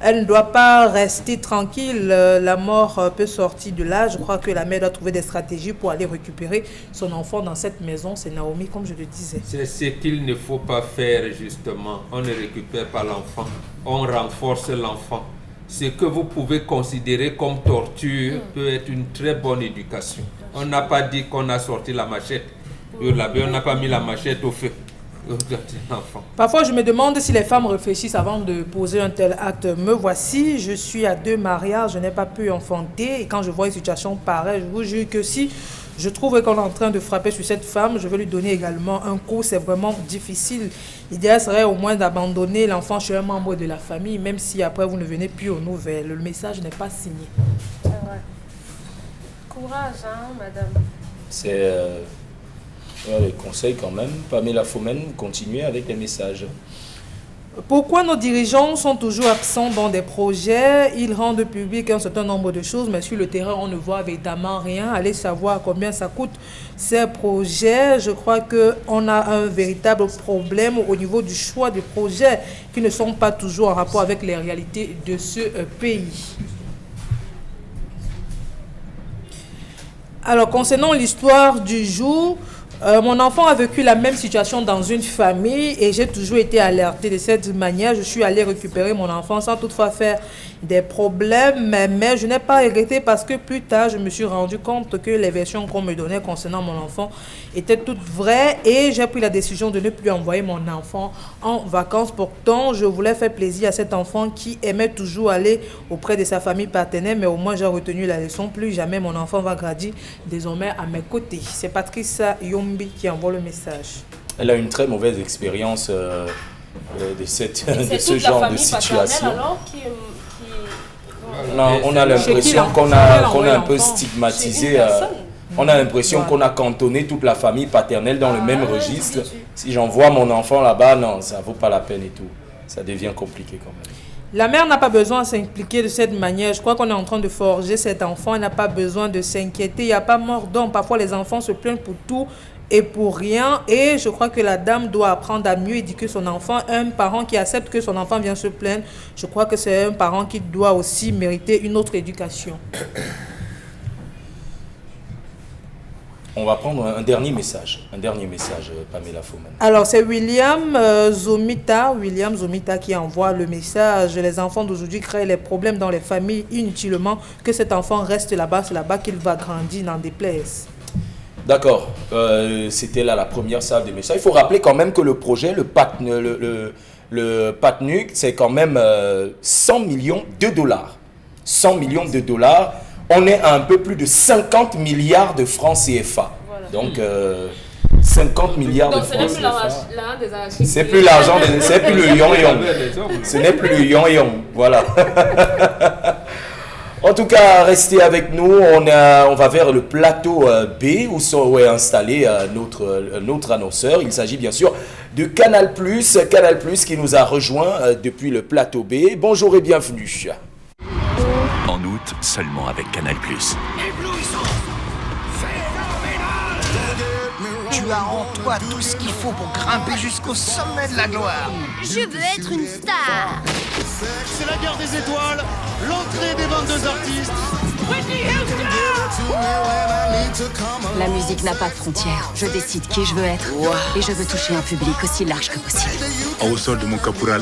elle ne doit pas rester tranquille. La mort peut sortir de là. Je crois que la mère doit trouver des stratégies pour aller récupérer son enfant dans cette maison. C'est Naomi, comme je le disais. C'est ce qu'il ne faut pas faire, justement. On ne récupère pas l'enfant. On renforce l'enfant. Ce que vous pouvez considérer comme torture peut être une très bonne éducation. On n'a pas dit qu'on a sorti la machette. On n'a pas mis la machette au feu. Parfois, je me demande si les femmes réfléchissent avant de poser un tel acte. Me voici, je suis à 2 mariages, je n'ai pas pu enfanter. Et quand je vois une situation pareille, je vous jure que si je trouve qu'on est en train de frapper sur cette femme, je vais lui donner également un coup. C'est vraiment difficile. L'idéal serait au moins d'abandonner l'enfant chez un membre de la famille, même si après vous ne venez plus aux nouvelles. Le message n'est pas signé. C'est vrai. Courage, hein, madame. C'est le conseil quand même. Pamela Fomen, continuez avec les messages. Pourquoi nos dirigeants sont toujours absents dans des projets? Ils rendent public un certain nombre de choses, mais sur le terrain, on ne voit évidemment rien. Allez savoir combien ça coûte ces projets. Je crois qu'on a un véritable problème au niveau du choix des projets qui ne sont pas toujours en rapport avec les réalités de ce pays. Alors, concernant l'histoire du jour, mon enfant a vécu la même situation dans une famille et j'ai toujours été alertée de cette manière. Je suis allée récupérer mon enfant sans toutefois faire des problèmes, mais je n'ai pas regretté parce que plus tard, je me suis rendu compte que les versions qu'on me donnait concernant mon enfant étaient toutes vraies et j'ai pris la décision de ne plus envoyer mon enfant en vacances. Pourtant, je voulais faire plaisir à cet enfant qui aimait toujours aller auprès de sa famille partenaire, mais au moins j'ai retenu la leçon. Plus jamais mon enfant va grandir désormais à mes côtés. C'est Patricia Yombi qui envoie le message. Elle a une très mauvaise expérience de ce genre de situation. Alors, non, on a l'impression qu'on a un peu stigmatisé. On a l'impression qu'on a cantonné toute la famille paternelle dans le même registre. Si j'envoie mon enfant là-bas, non, ça ne vaut pas la peine et tout. Ça devient compliqué quand même. La mère n'a pas besoin de s'impliquer de cette manière. Je crois qu'on est en train de forger cet enfant. Elle n'a pas besoin de s'inquiéter. Il n'y a pas mort d'homme. Parfois, les enfants se plaignent pour tout et pour rien. Et je crois que la dame doit apprendre à mieux éduquer son enfant. Un parent qui accepte que son enfant vient se plaindre, je crois que c'est un parent qui doit aussi mériter une autre éducation. On va prendre un dernier message, Pamela Fomen. Alors, c'est William Zomita qui envoie le message. Les enfants d'aujourd'hui créent les problèmes dans les familles inutilement. Que cet enfant reste là-bas, c'est là-bas qu'il va grandir, n'en déplaise. D'accord, c'était là la première salve des messages. Il faut rappeler quand même que le projet, le PATNUC, c'est quand même 100 millions de dollars. 100 millions de dollars. On est à un peu plus de 50 milliards de francs CFA. Voilà. Donc, 50 milliards de francs CFA. C'est plus l'argent, c'est plus le yon-yon. Ce n'est plus le yon-yon. Voilà. En tout cas, restez avec nous. On va vers le plateau B où est installé notre annonceur. Il s'agit bien sûr de Canal+, qui nous a rejoint depuis le plateau B. Bonjour et bienvenue. En août, seulement avec Canal+. Tu as en toi tout ce qu'il faut pour grimper jusqu'au sommet de la gloire. Je veux être une star. C'est la guerre des étoiles, l'entrée des 22 artistes. La musique n'a pas de frontières. Je décide qui je veux être. Et je veux toucher un public aussi large que possible. Au sol de mon caporal.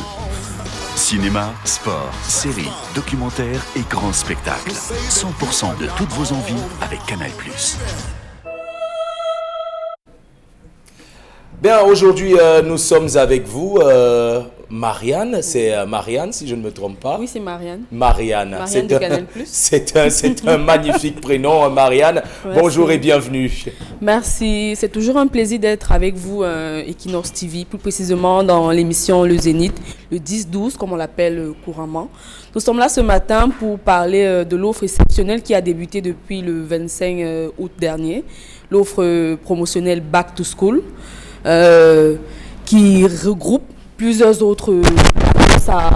Cinéma, sport, séries, documentaires et grands spectacles. 100% de toutes vos envies avec Canal+. Bien, aujourd'hui, nous sommes avec vous, Marianne. C'est Marianne, si je ne me trompe pas. Oui, c'est Marianne. Marianne de Canal+. C'est un magnifique prénom, Marianne. Merci. Bonjour et bienvenue. Merci. C'est toujours un plaisir d'être avec vous, Equinox TV, plus précisément dans l'émission Le Zénith, le 10-12, comme on l'appelle couramment. Nous sommes là ce matin pour parler de l'offre exceptionnelle qui a débuté depuis le 25 août dernier, l'offre promotionnelle Back to School, qui regroupe plusieurs autres à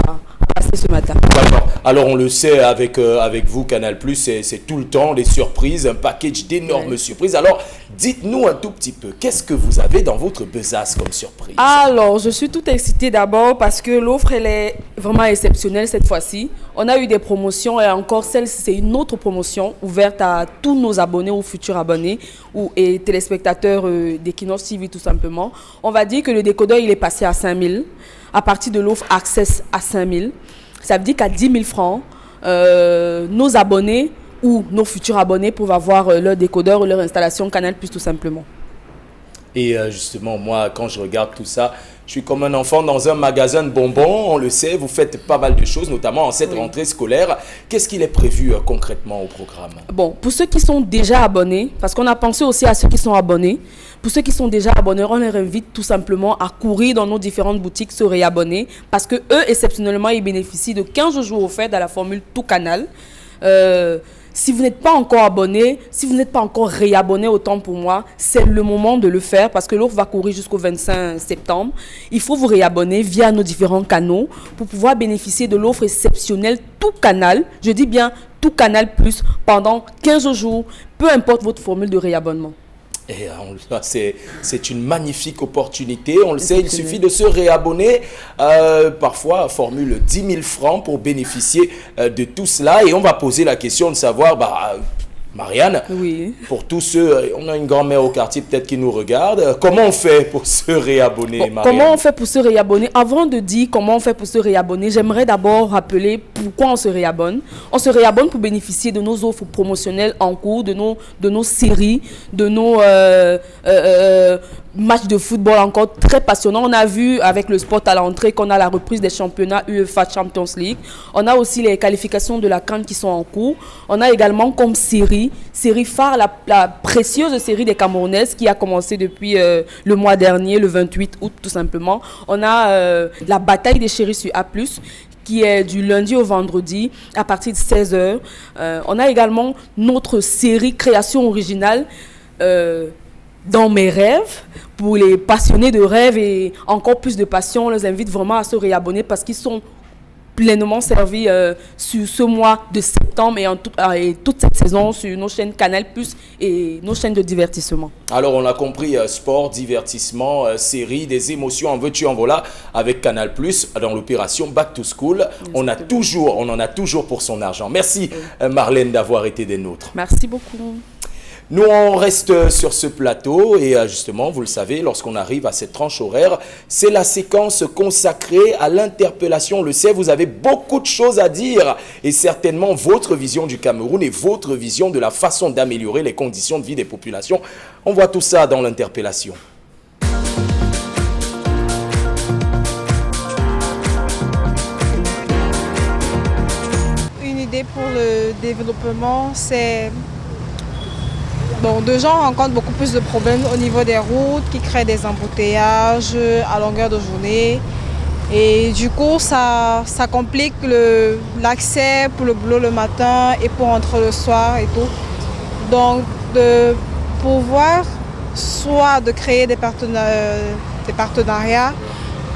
passer ce matin. D'accord. Alors on le sait avec vous, Canal+, c'est tout le temps des surprises, un package d'énormes surprises. Alors dites-nous un tout petit peu, qu'est-ce que vous avez dans votre besace comme surprise? Alors je suis toute excitée d'abord parce que l'offre elle est vraiment exceptionnelle cette fois-ci. On a eu des promotions et encore celle-ci c'est une autre promotion ouverte à tous nos abonnés ou futurs abonnés et téléspectateurs d'Equinox TV tout simplement. On va dire que le décodeur il est passé à 5 000 à partir de l'offre Access à 5 000. Ça veut dire qu'à 10 000 francs, nos abonnés où nos futurs abonnés peuvent avoir leur décodeur ou leur installation Canal+, tout simplement. Et justement, moi, quand je regarde tout ça, je suis comme un enfant dans un magasin de bonbons. On le sait, vous faites pas mal de choses, notamment en cette rentrée scolaire. Qu'est-ce qu'il est prévu concrètement au programme? Bon, pour ceux qui sont déjà abonnés, parce qu'on a pensé aussi à ceux qui sont abonnés, pour ceux qui sont déjà abonnés, on les invite tout simplement à courir dans nos différentes boutiques, se réabonner, parce que eux, exceptionnellement, ils bénéficient de 15 jours offerts dans la formule Tout Canal. Si vous n'êtes pas encore abonné, si vous n'êtes pas encore réabonné, autant pour moi, c'est le moment de le faire parce que l'offre va courir jusqu'au 25 septembre. Il faut vous réabonner via nos différents canaux pour pouvoir bénéficier de l'offre exceptionnelle Tout Canal. Je dis bien Tout Canal Plus pendant 15 jours, peu importe votre formule de réabonnement. Et c'est une magnifique opportunité. On le sait, il suffit de se réabonner. Parfois, formule 10 000 francs pour bénéficier de tout cela. Et on va poser la question de savoir, Marianne, pour tous ceux, on a une grand-mère au quartier peut-être qui nous regarde. Comment on fait pour se réabonner, Marianne? Comment on fait pour se réabonner? Avant de dire comment on fait pour se réabonner, j'aimerais d'abord rappeler pourquoi on se réabonne. On se réabonne pour bénéficier de nos offres promotionnelles en cours, de nos séries, de nos matchs de football encore très passionnants. On a vu avec le sport à l'entrée qu'on a la reprise des championnats UEFA Champions League. On a aussi les qualifications de la CAN qui sont en cours. On a également comme série phare, la précieuse série des Camerounaises qui a commencé depuis le mois dernier, le 28 août tout simplement. On a la bataille des chéris sur A+, qui est du lundi au vendredi à partir de 16h. On a également notre série création originale Dans mes rêves. Pour les passionnés de rêve et encore plus de passion, on les invite vraiment à se réabonner parce qu'ils sont pleinement servis sur ce mois de septembre et toute cette saison sur nos chaînes Canal+ et nos chaînes de divertissement. Alors on a compris, sport, divertissement, séries, des émotions en veux-tu en voilà avec Canal+, dans l'opération Back to School. On en a toujours pour son argent. Merci Marlène d'avoir été des nôtres. Merci beaucoup. Nous, on reste sur ce plateau et justement, vous le savez, lorsqu'on arrive à cette tranche horaire, c'est la séquence consacrée à l'interpellation. On le sait, vous avez beaucoup de choses à dire et certainement votre vision du Cameroun et votre vision de la façon d'améliorer les conditions de vie des populations. On voit tout ça dans l'interpellation. Une idée pour le développement, c'est... Bon, de gens rencontrent beaucoup plus de problèmes au niveau des routes qui créent des embouteillages à longueur de journée. Et du coup, ça complique l'accès pour le boulot le matin et pour rentrer le soir et tout. Donc, de pouvoir soit de créer des partenariats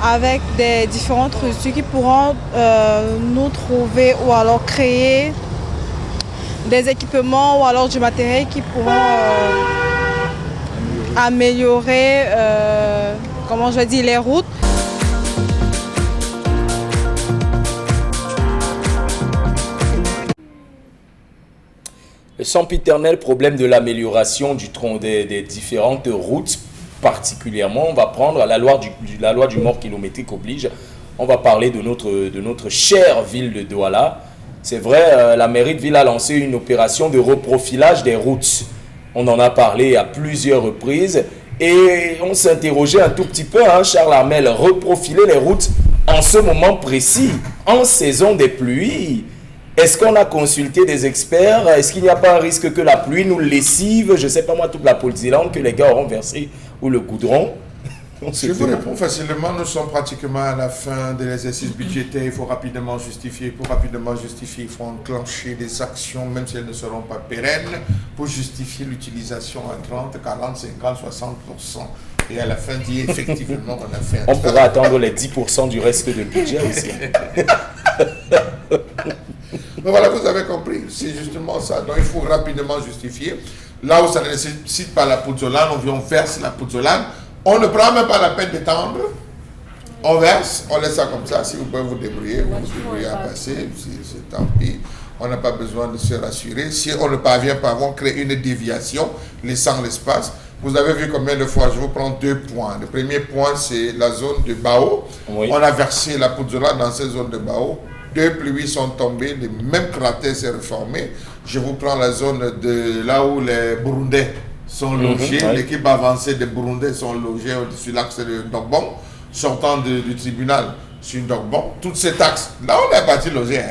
avec des différentes structures qui pourront nous trouver ou alors créer des équipements ou alors du matériel qui pourront améliorer les routes. Le sempiternel problème de l'amélioration des différentes routes, particulièrement, on va prendre la loi du mort kilométrique oblige, on va parler de notre chère ville de Douala. C'est vrai, la mairie de ville a lancé une opération de reprofilage des routes. On en a parlé à plusieurs reprises et on s'interrogeait un tout petit peu, Charles Armel, reprofiler les routes en ce moment précis, en saison des pluies. Est-ce qu'on a consulté des experts? Est-ce qu'il n'y a pas un risque que la pluie nous lessive, je ne sais pas moi, toute la polysylande que les gars auront versé ou le goudron? Je vous réponds facilement, nous sommes pratiquement à la fin de l'exercice budgétaire, il faut rapidement justifier. Pour rapidement justifier, il faut enclencher des actions, même si elles ne seront pas pérennes, pour justifier l'utilisation à 30, 40, 50, 60%. Et à la fin, dire effectivement, on a fait un... On pourra attendre les 10% du reste du budget aussi. Mais voilà, vous avez compris, c'est justement ça. Donc il faut rapidement justifier. Là où ça ne nécessite pas la pouzzolane, on verse la pouzzolane. On ne prend même pas la peine d'étendre. On verse, on laisse ça comme ça. Si vous pouvez vous débrouiller, vous vous débrouillez à passer, c'est tant pis. On n'a pas besoin de se rassurer. Si on ne parvient pas, on crée une déviation, laissant l'espace. Vous avez vu combien de fois, je vous prends 2 points. Le premier point, c'est la zone de Bao. Oui. On a versé la pouzzolane dans cette zone de Bao. 2 pluies sont tombées, le même cratère s'est reformé. Je vous prends la zone de là où les Burundais sont logés. L'équipe avancée des Burundais sont logés au-dessus de l'axe de Ndogbon, sortant du tribunal sur Ndogbon. Tout cet axe, là on est parti loger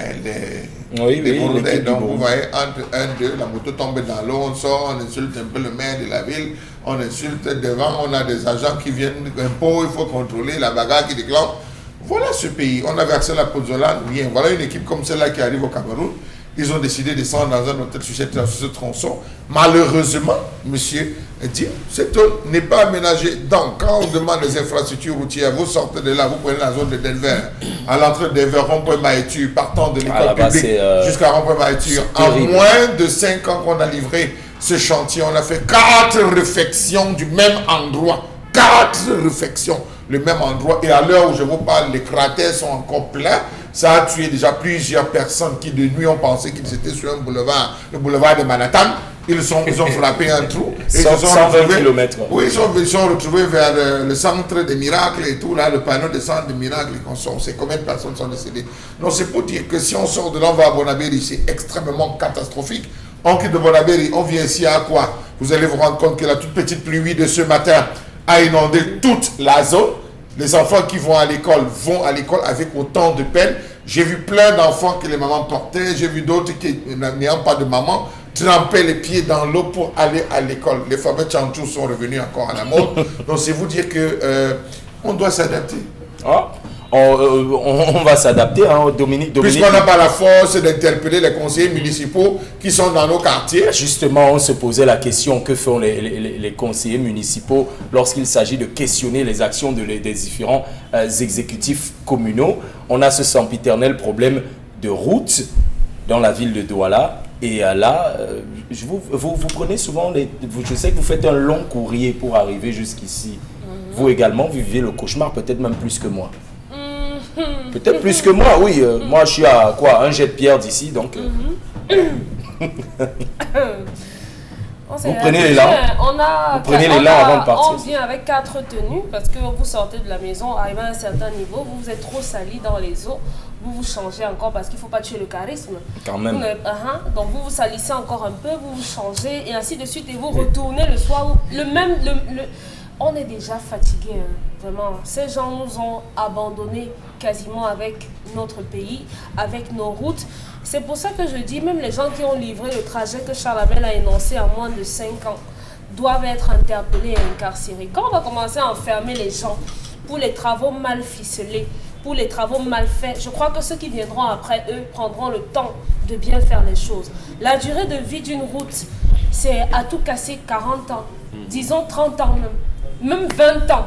les Burundais. Donc vous voyez, entre 1, 2, la moto tombe dans l'eau, on sort, on insulte un peu le maire de la ville, on insulte devant, on a des agents qui viennent impôts, il faut contrôler la bagarre qui déclare. Voilà ce pays. On avait accès à la Pozzolane, rien. Voilà une équipe comme celle-là qui arrive au Cameroun. Ils ont décidé de descendre dans un hôtel sur ce tronçon. Malheureusement, monsieur dit, cet hôtel n'est pas aménagé. Donc, quand on demande les infrastructures routières, vous sortez de là, vous prenez la zone de Denver, à l'entrée de Denver, rond-point Maïtur, partant de l'école publique jusqu'à rond-point Maïtur. En moins de 5 ans qu'on a livré ce chantier, on a fait 4 réfections du même endroit. 4 réfections, le même endroit. Et à l'heure où je vous parle, les cratères sont encore pleins. Ça a tué déjà plusieurs personnes qui de nuit ont pensé qu'ils étaient sur un boulevard, le boulevard de Manhattan. Ils ont frappé un trou. Et 120 km. Oui, ils sont retrouvés vers le centre des miracles et tout, là, le panneau de centre des miracles. On sait combien de personnes sont décédées. Donc c'est pour dire que si on sort de là, on va à Bonabéry, c'est extrêmement catastrophique. On quitte de Bonabéry, on vient ici à quoi? Vous allez vous rendre compte que la toute petite pluie de ce matin a inondé toute la zone. Les enfants qui vont à l'école avec autant de peine. J'ai vu plein d'enfants que les mamans portaient. J'ai vu d'autres qui, n'ayant pas de maman, trempaient les pieds dans l'eau pour aller à l'école. Les fameux tchantchous sont revenus encore à la mode. Donc c'est vous dire que on doit s'adapter. On va s'adapter, hein, Dominique. Puisqu'on n'a pas la force d'interpeller les conseillers municipaux qui sont dans nos quartiers. Justement, on se posait la question, que font les conseillers municipaux lorsqu'il s'agit de questionner les actions des différents exécutifs communaux. On a ce sempiternel problème de route dans la ville de Douala. Et là, vous prenez souvent, je sais que vous faites un long courrier pour arriver jusqu'ici. Vous également, vous vivez le cauchemar, peut-être même plus que moi. Peut-être plus que moi, oui. Moi, je suis à quoi, un jet de pierre d'ici, donc... Vous prenez l'élan. Vous prenez l'élan avant de partir. On vient avec 4 tenues parce que vous sortez de la maison, arrivez à un certain niveau, vous êtes trop sali dans les eaux, vous vous changez encore parce qu'il ne faut pas tuer le charisme. Quand même. Donc vous vous salissez encore un peu, vous vous changez et ainsi de suite et vous retournez le soir. On est déjà fatigué, hein, vraiment. Ces gens nous ont abandonnés quasiment avec notre pays, avec nos routes. C'est pour ça que je dis, même les gens qui ont livré le trajet que Charles Abel a énoncé en moins de 5 ans doivent être interpellés et incarcérés. Quand on va commencer à enfermer les gens pour les travaux mal ficelés, pour les travaux mal faits, je crois que ceux qui viendront après eux prendront le temps de bien faire les choses. La durée de vie d'une route, c'est à tout casser 40 ans, disons 30 ans même 20 ans.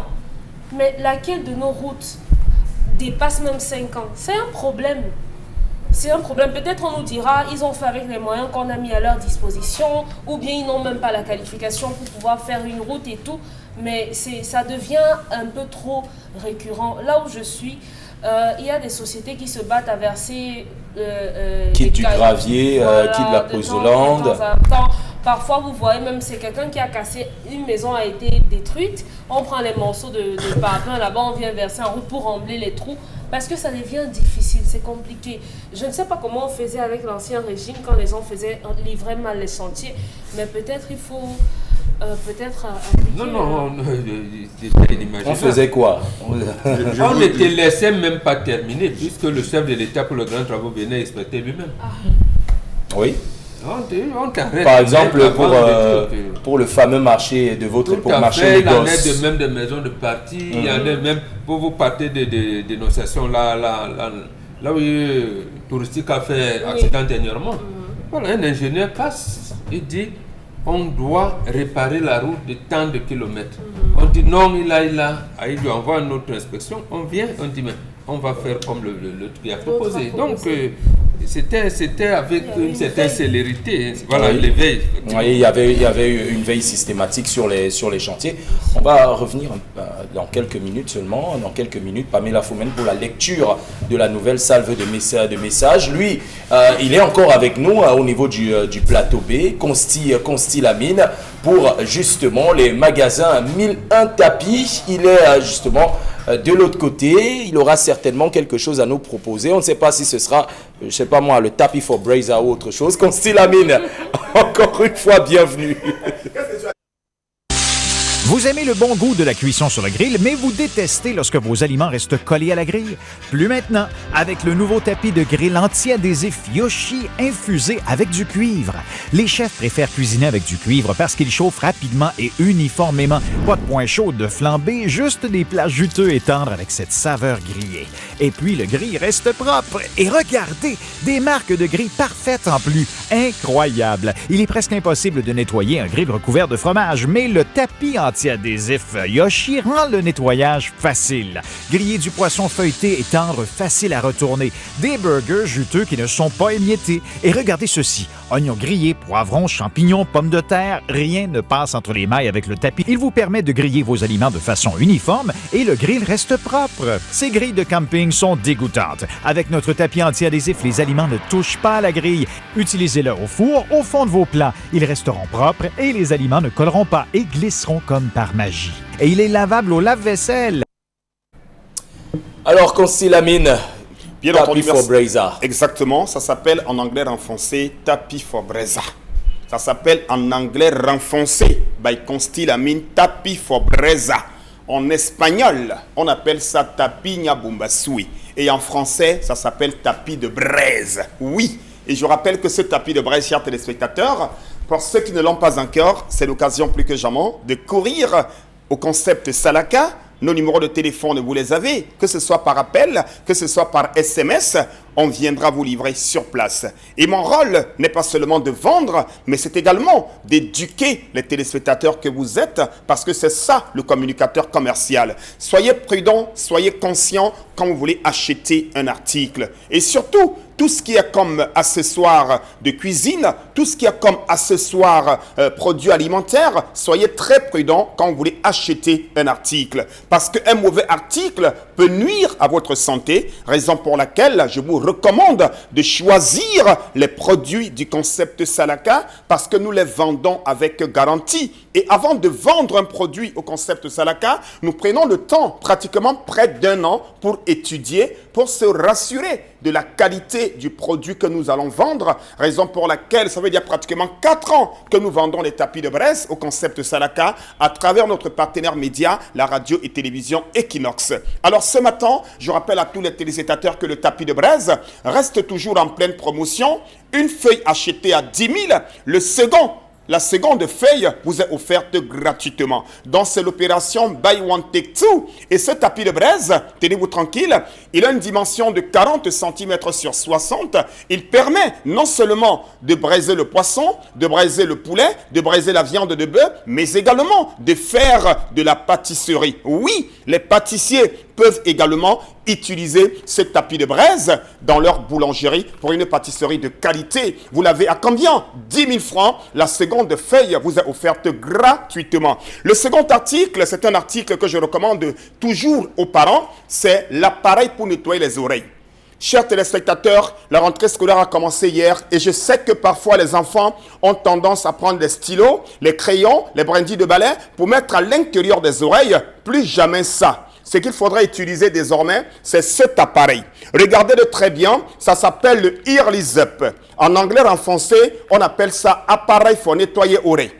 Mais laquelle de nos routes dépasse même 5 ans? C'est un problème. C'est un problème. Peut-être on nous dira, ils ont fait avec les moyens qu'on a mis à leur disposition, ou bien ils n'ont même pas la qualification pour pouvoir faire une route et tout. Mais ça devient un peu trop récurrent. Là où je suis, il y a des sociétés qui se battent à verser... quitte du gravier, quitte la Pozzolane. Parfois, vous voyez même, c'est quelqu'un qui a cassé, une maison a été détruite. On prend les morceaux de parpaing là-bas, on vient verser en route pour rembler les trous. Parce que ça devient difficile, c'est compliqué. Je ne sais pas comment on faisait avec l'ancien régime quand les gens livraient mal les chantiers. Mais peut-être il faut... On faisait quoi? On ne te laissait même pas terminer puisque le chef de l'État pour le grand travaux venait exploiter lui-même. Oui. On par exemple, pour le fameux marché de votre époque, marché de Lagos. Il y en a même des maisons de parti, il y en a même pour vous partir de dénonciations là où touristique a fait accident dernièrement. Voilà, un ingénieur passe, il dit on doit réparer la route de tant de kilomètres. On dit non, il lui envoie une autre inspection, on vient, on dit mais on va faire comme le qui a proposé. Donc c'était avec une certaine célérité. Voilà, l'éveil. Oui, il y avait une veille systématique sur les chantiers. On va revenir dans quelques minutes seulement. Dans quelques minutes, Pamela Foumène pour la lecture de la nouvelle salve de messages. Lui, il est encore avec nous au niveau du plateau B, Consti Lamine, pour justement les magasins 1001 tapis. Il est justement de l'autre côté, il aura certainement quelque chose à nous proposer. On ne sait pas si ce sera, je ne sais pas moi, le tapis for Braza ou autre chose. Constille Amine, encore une fois, bienvenue. Vous aimez le bon goût de la cuisson sur le grill, mais vous détestez lorsque vos aliments restent collés à la grille? Plus maintenant, avec le nouveau tapis de grill anti-adhésif Yoshi infusé avec du cuivre. Les chefs préfèrent cuisiner avec du cuivre parce qu'il chauffe rapidement et uniformément. Pas de point chaud de flambée, juste des plats juteux et tendres avec cette saveur grillée. Et puis le grill reste propre. Et regardez, des marques de grill parfaites en plus. Incroyable! Il est presque impossible de nettoyer un grill recouvert de fromage, mais le tapis anti-adhésif Yoshi rend le nettoyage facile. Griller du poisson feuilleté et tendre, facile à retourner. Des burgers juteux qui ne sont pas émiettés. Et regardez ceci, oignons grillés, poivrons, champignons, pommes de terre, rien ne passe entre les mailles avec le tapis. Il vous permet de griller vos aliments de façon uniforme et le grill reste propre. Ces grilles de camping sont dégoûtantes. Avec notre tapis anti-adhésif, les aliments ne touchent pas à la grille. Utilisez-le au four, au fond de vos plats. Ils resteront propres et les aliments ne colleront pas et glisseront comme par magie. Et il est lavable au lave-vaisselle. Alors, Constille Amine, bien entendu, for Braza. Exactement, ça s'appelle en anglais renfoncé tapis for Braza. Ça s'appelle en anglais renfoncé by Constille Amine tapis for Braza. En espagnol, on appelle ça tapis Nyabumbasui. Et en français, ça s'appelle tapis de braise. Oui, et je rappelle que ce tapis de braise, chers téléspectateurs, pour ceux qui ne l'ont pas encore, c'est l'occasion plus que jamais de courir au concept Salaka. Nos numéros de téléphone, vous les avez, que ce soit par appel, que ce soit par SMS, on viendra vous livrer sur place. Et mon rôle n'est pas seulement de vendre, mais c'est également d'éduquer les téléspectateurs que vous êtes, parce que c'est ça le communicateur commercial. Soyez prudents, soyez conscients quand vous voulez acheter un article. Et surtout, tout ce qui est comme accessoire de cuisine, tout ce qui est comme accessoire produits alimentaires, soyez très prudents quand vous voulez acheter un article. Parce qu'un mauvais article peut nuire à votre santé, raison pour laquelle je vous recommande de choisir les produits du concept Salaka parce que nous les vendons avec garantie. Et avant de vendre un produit au concept Salaka, nous prenons le temps, pratiquement près d'1 an, pour étudier, pour se rassurer de la qualité du produit que nous allons vendre, raison pour laquelle ça veut dire pratiquement 4 ans que nous vendons les tapis de braise au concept Salaka à travers notre partenaire média, la radio et télévision Equinox. Alors ce matin, je rappelle à tous les téléspectateurs que le tapis de braise reste toujours en pleine promotion. Une feuille achetée à 10 000, la seconde feuille vous est offerte gratuitement. Donc, c'est l'opération Buy One Take Two. Et ce tapis de braise, tenez-vous tranquille, il a une dimension de 40 cm sur 60. Il permet non seulement de braiser le poisson, de braiser le poulet, de braiser la viande de bœuf, mais également de faire de la pâtisserie. Oui, les pâtissiers peuvent également utiliser ce tapis de braise dans leur boulangerie pour une pâtisserie de qualité. Vous l'avez à combien? 10 000 francs. La seconde feuille vous est offerte gratuitement. Le second article, c'est un article que je recommande toujours aux parents, c'est l'appareil pour nettoyer les oreilles. Chers téléspectateurs, la rentrée scolaire a commencé hier et je sais que parfois les enfants ont tendance à prendre les stylos, les crayons, les brindilles de balai pour mettre à l'intérieur des oreilles. Plus jamais ça. Ce qu'il faudrait utiliser désormais, c'est cet appareil. Regardez-le très bien, ça s'appelle le Earless Up. En anglais renfoncé, on appelle ça appareil pour nettoyer oreille.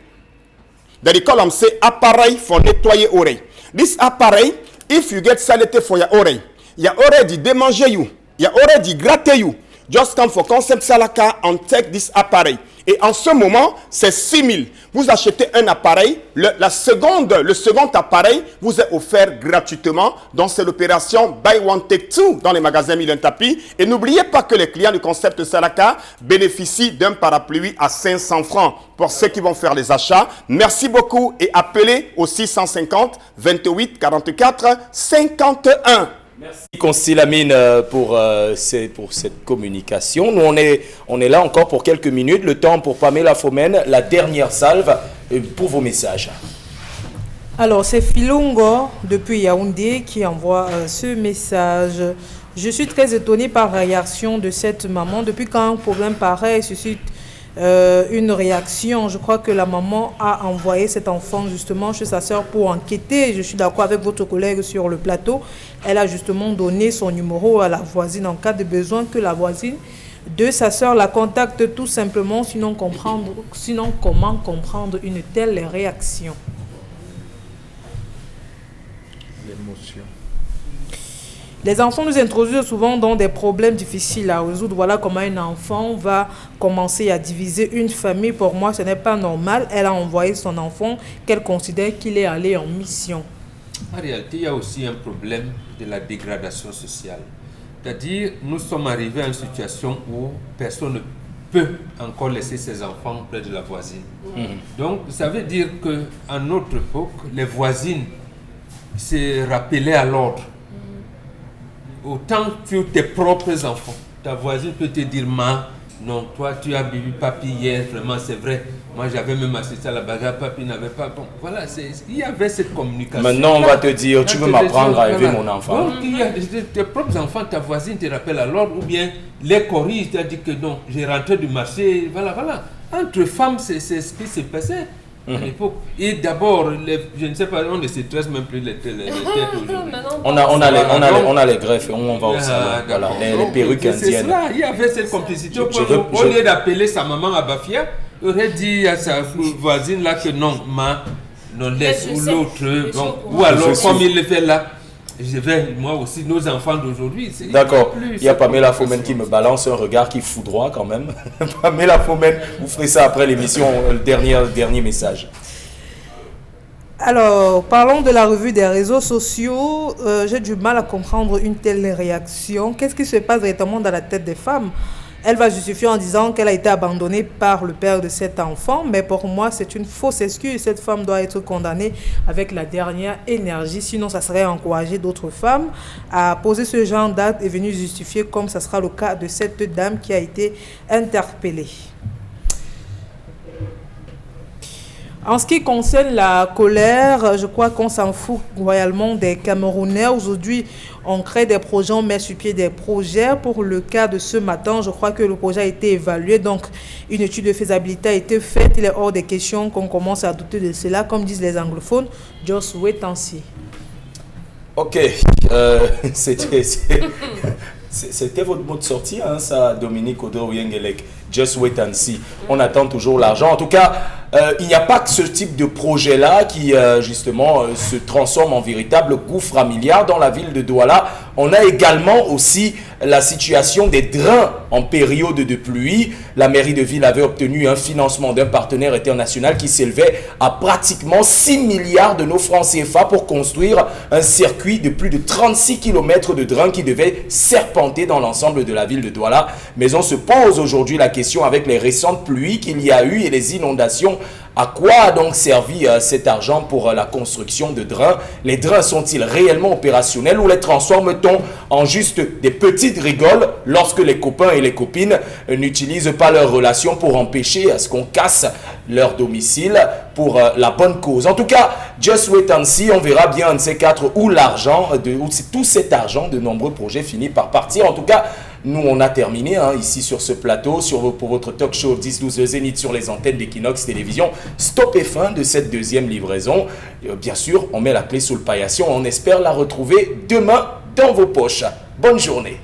Dans l'école, on sait appareil pour nettoyer oreille. This appareil, if you get sality for your oreille, you already démanger you, you already gratter you. Just come for Concept Salaka and take this appareil. Et en ce moment, c'est 6 000. Vous achetez un appareil, le second appareil vous est offert gratuitement. Donc, c'est l'opération Buy One Take Two dans les magasins Milan Tapis. Et n'oubliez pas que les clients du concept Salaka bénéficient d'un parapluie à 500 francs pour ceux qui vont faire les achats. Merci beaucoup et appelez au 650 28 44 51. Merci Constille Amine pour cette communication. Nous, on est là encore pour quelques minutes. Le temps pour Pamela Fomen, la dernière salve pour vos messages. Alors, c'est Filongo depuis Yaoundé qui envoie ce message. Je suis très étonnée par la réaction de cette maman. Depuis quand un problème pareil suscite une réaction. Je crois que la maman a envoyé cet enfant justement chez sa sœur pour enquêter. Je suis d'accord avec votre collègue sur le plateau. Elle a justement donné son numéro à la voisine en cas de besoin, que la voisine de sa sœur la contacte tout simplement, sinon comment comprendre une telle réaction? L'émotion. Les enfants nous introduisent souvent dans des problèmes difficiles à résoudre. Voilà comment un enfant va commencer à diviser une famille. Pour moi, ce n'est pas normal. Elle a envoyé son enfant qu'elle considère qu'il est allé en mission. En réalité, il y a aussi un problème de la dégradation sociale. C'est-à-dire, nous sommes arrivés à une situation où personne ne peut encore laisser ses enfants près de la voisine. Donc, ça veut dire qu'à notre époque, les voisines se rappelaient à l'ordre. Autant que tes propres enfants. Ta voisine peut te dire, non, toi tu as bu papi hier, vraiment c'est vrai. Moi j'avais même assisté à la bagarre, papi n'avait pas. Bon, voilà, il y avait cette communication. Maintenant on va te dire, tu veux m'apprendre à élever mon enfant. Donc il y a tes propres enfants, ta voisine te rappelle à l'ordre, ou bien les corrige, tu as dit que non, j'ai rentré du marché, voilà. Entre femmes, c'est ce qui s'est passé. À l'époque. Et d'abord, je ne sais pas, on ne se stresse même plus les têtes aujourd'hui. On a les greffes, on va au salon, voilà, les perruques indiennes. C'est cela, il y avait cette complicité. Au lieu d'appeler sa maman à Bafia, il aurait dit à sa voisine là que non, non laisse, ou l'autre, ou alors comme il le fait là. Je vais, moi aussi, nos enfants d'aujourd'hui. D'accord. Il y a Pamela Fomen qui me balance un regard qui foudroie quand même. Pamela Fomen, vous ferez ça après l'émission, le dernier message. Alors, parlons de la revue des réseaux sociaux. J'ai du mal à comprendre une telle réaction. Qu'est-ce qui se passe directement dans la tête des femmes? Elle va justifier en disant qu'elle a été abandonnée par le père de cet enfant, mais pour moi, c'est une fausse excuse. Cette femme doit être condamnée avec la dernière énergie, sinon ça serait encourager d'autres femmes à poser ce genre d'acte et venir justifier, comme ça sera le cas de cette dame qui a été interpellée. En ce qui concerne la colère, je crois qu'on s'en fout royalement des Camerounais. Aujourd'hui, on crée des projets, on met sur pied des projets. Pour le cas de ce matin, je crois que le projet a été évalué. Donc, une étude de faisabilité a été faite. Il est hors des questions qu'on commence à douter de cela. Comme disent les anglophones, just wait and see. Ok, c'était votre mot de sortie, hein, ça, Dominique Odoro-Yengelek. Just wait and see. On attend toujours l'argent. En tout cas, il n'y a pas que ce type de projet-là qui, justement, se transforme en véritable gouffre à milliards dans la ville de Douala. On a également aussi la situation des drains en période de pluie. La mairie de ville avait obtenu un financement d'un partenaire international qui s'élevait à pratiquement 6 milliards de nos francs CFA pour construire un circuit de plus de 36 km de drains qui devait serpenter dans l'ensemble de la ville de Douala. Mais on se pose aujourd'hui la question avec les récentes pluies qu'il y a eu et les inondations. À quoi a donc servi cet argent pour la construction de drains? Les drains sont-ils réellement opérationnels ou les transforme-t-on en juste des petites rigoles lorsque les copains et les copines n'utilisent pas leurs relations pour empêcher à ce qu'on casse leur domicile pour la bonne cause? En tout cas, just wait and see, on verra bien un de ces quatre où l'argent, où tout cet argent de nombreux projets finit par partir. En tout cas, nous, on a terminé ici sur ce plateau, pour votre talk show 10-12 Zénith sur les antennes d'Equinox Télévision. Stop et fin de cette deuxième livraison. Bien sûr, on met la clé sous le paillasson. On espère la retrouver demain dans vos poches. Bonne journée.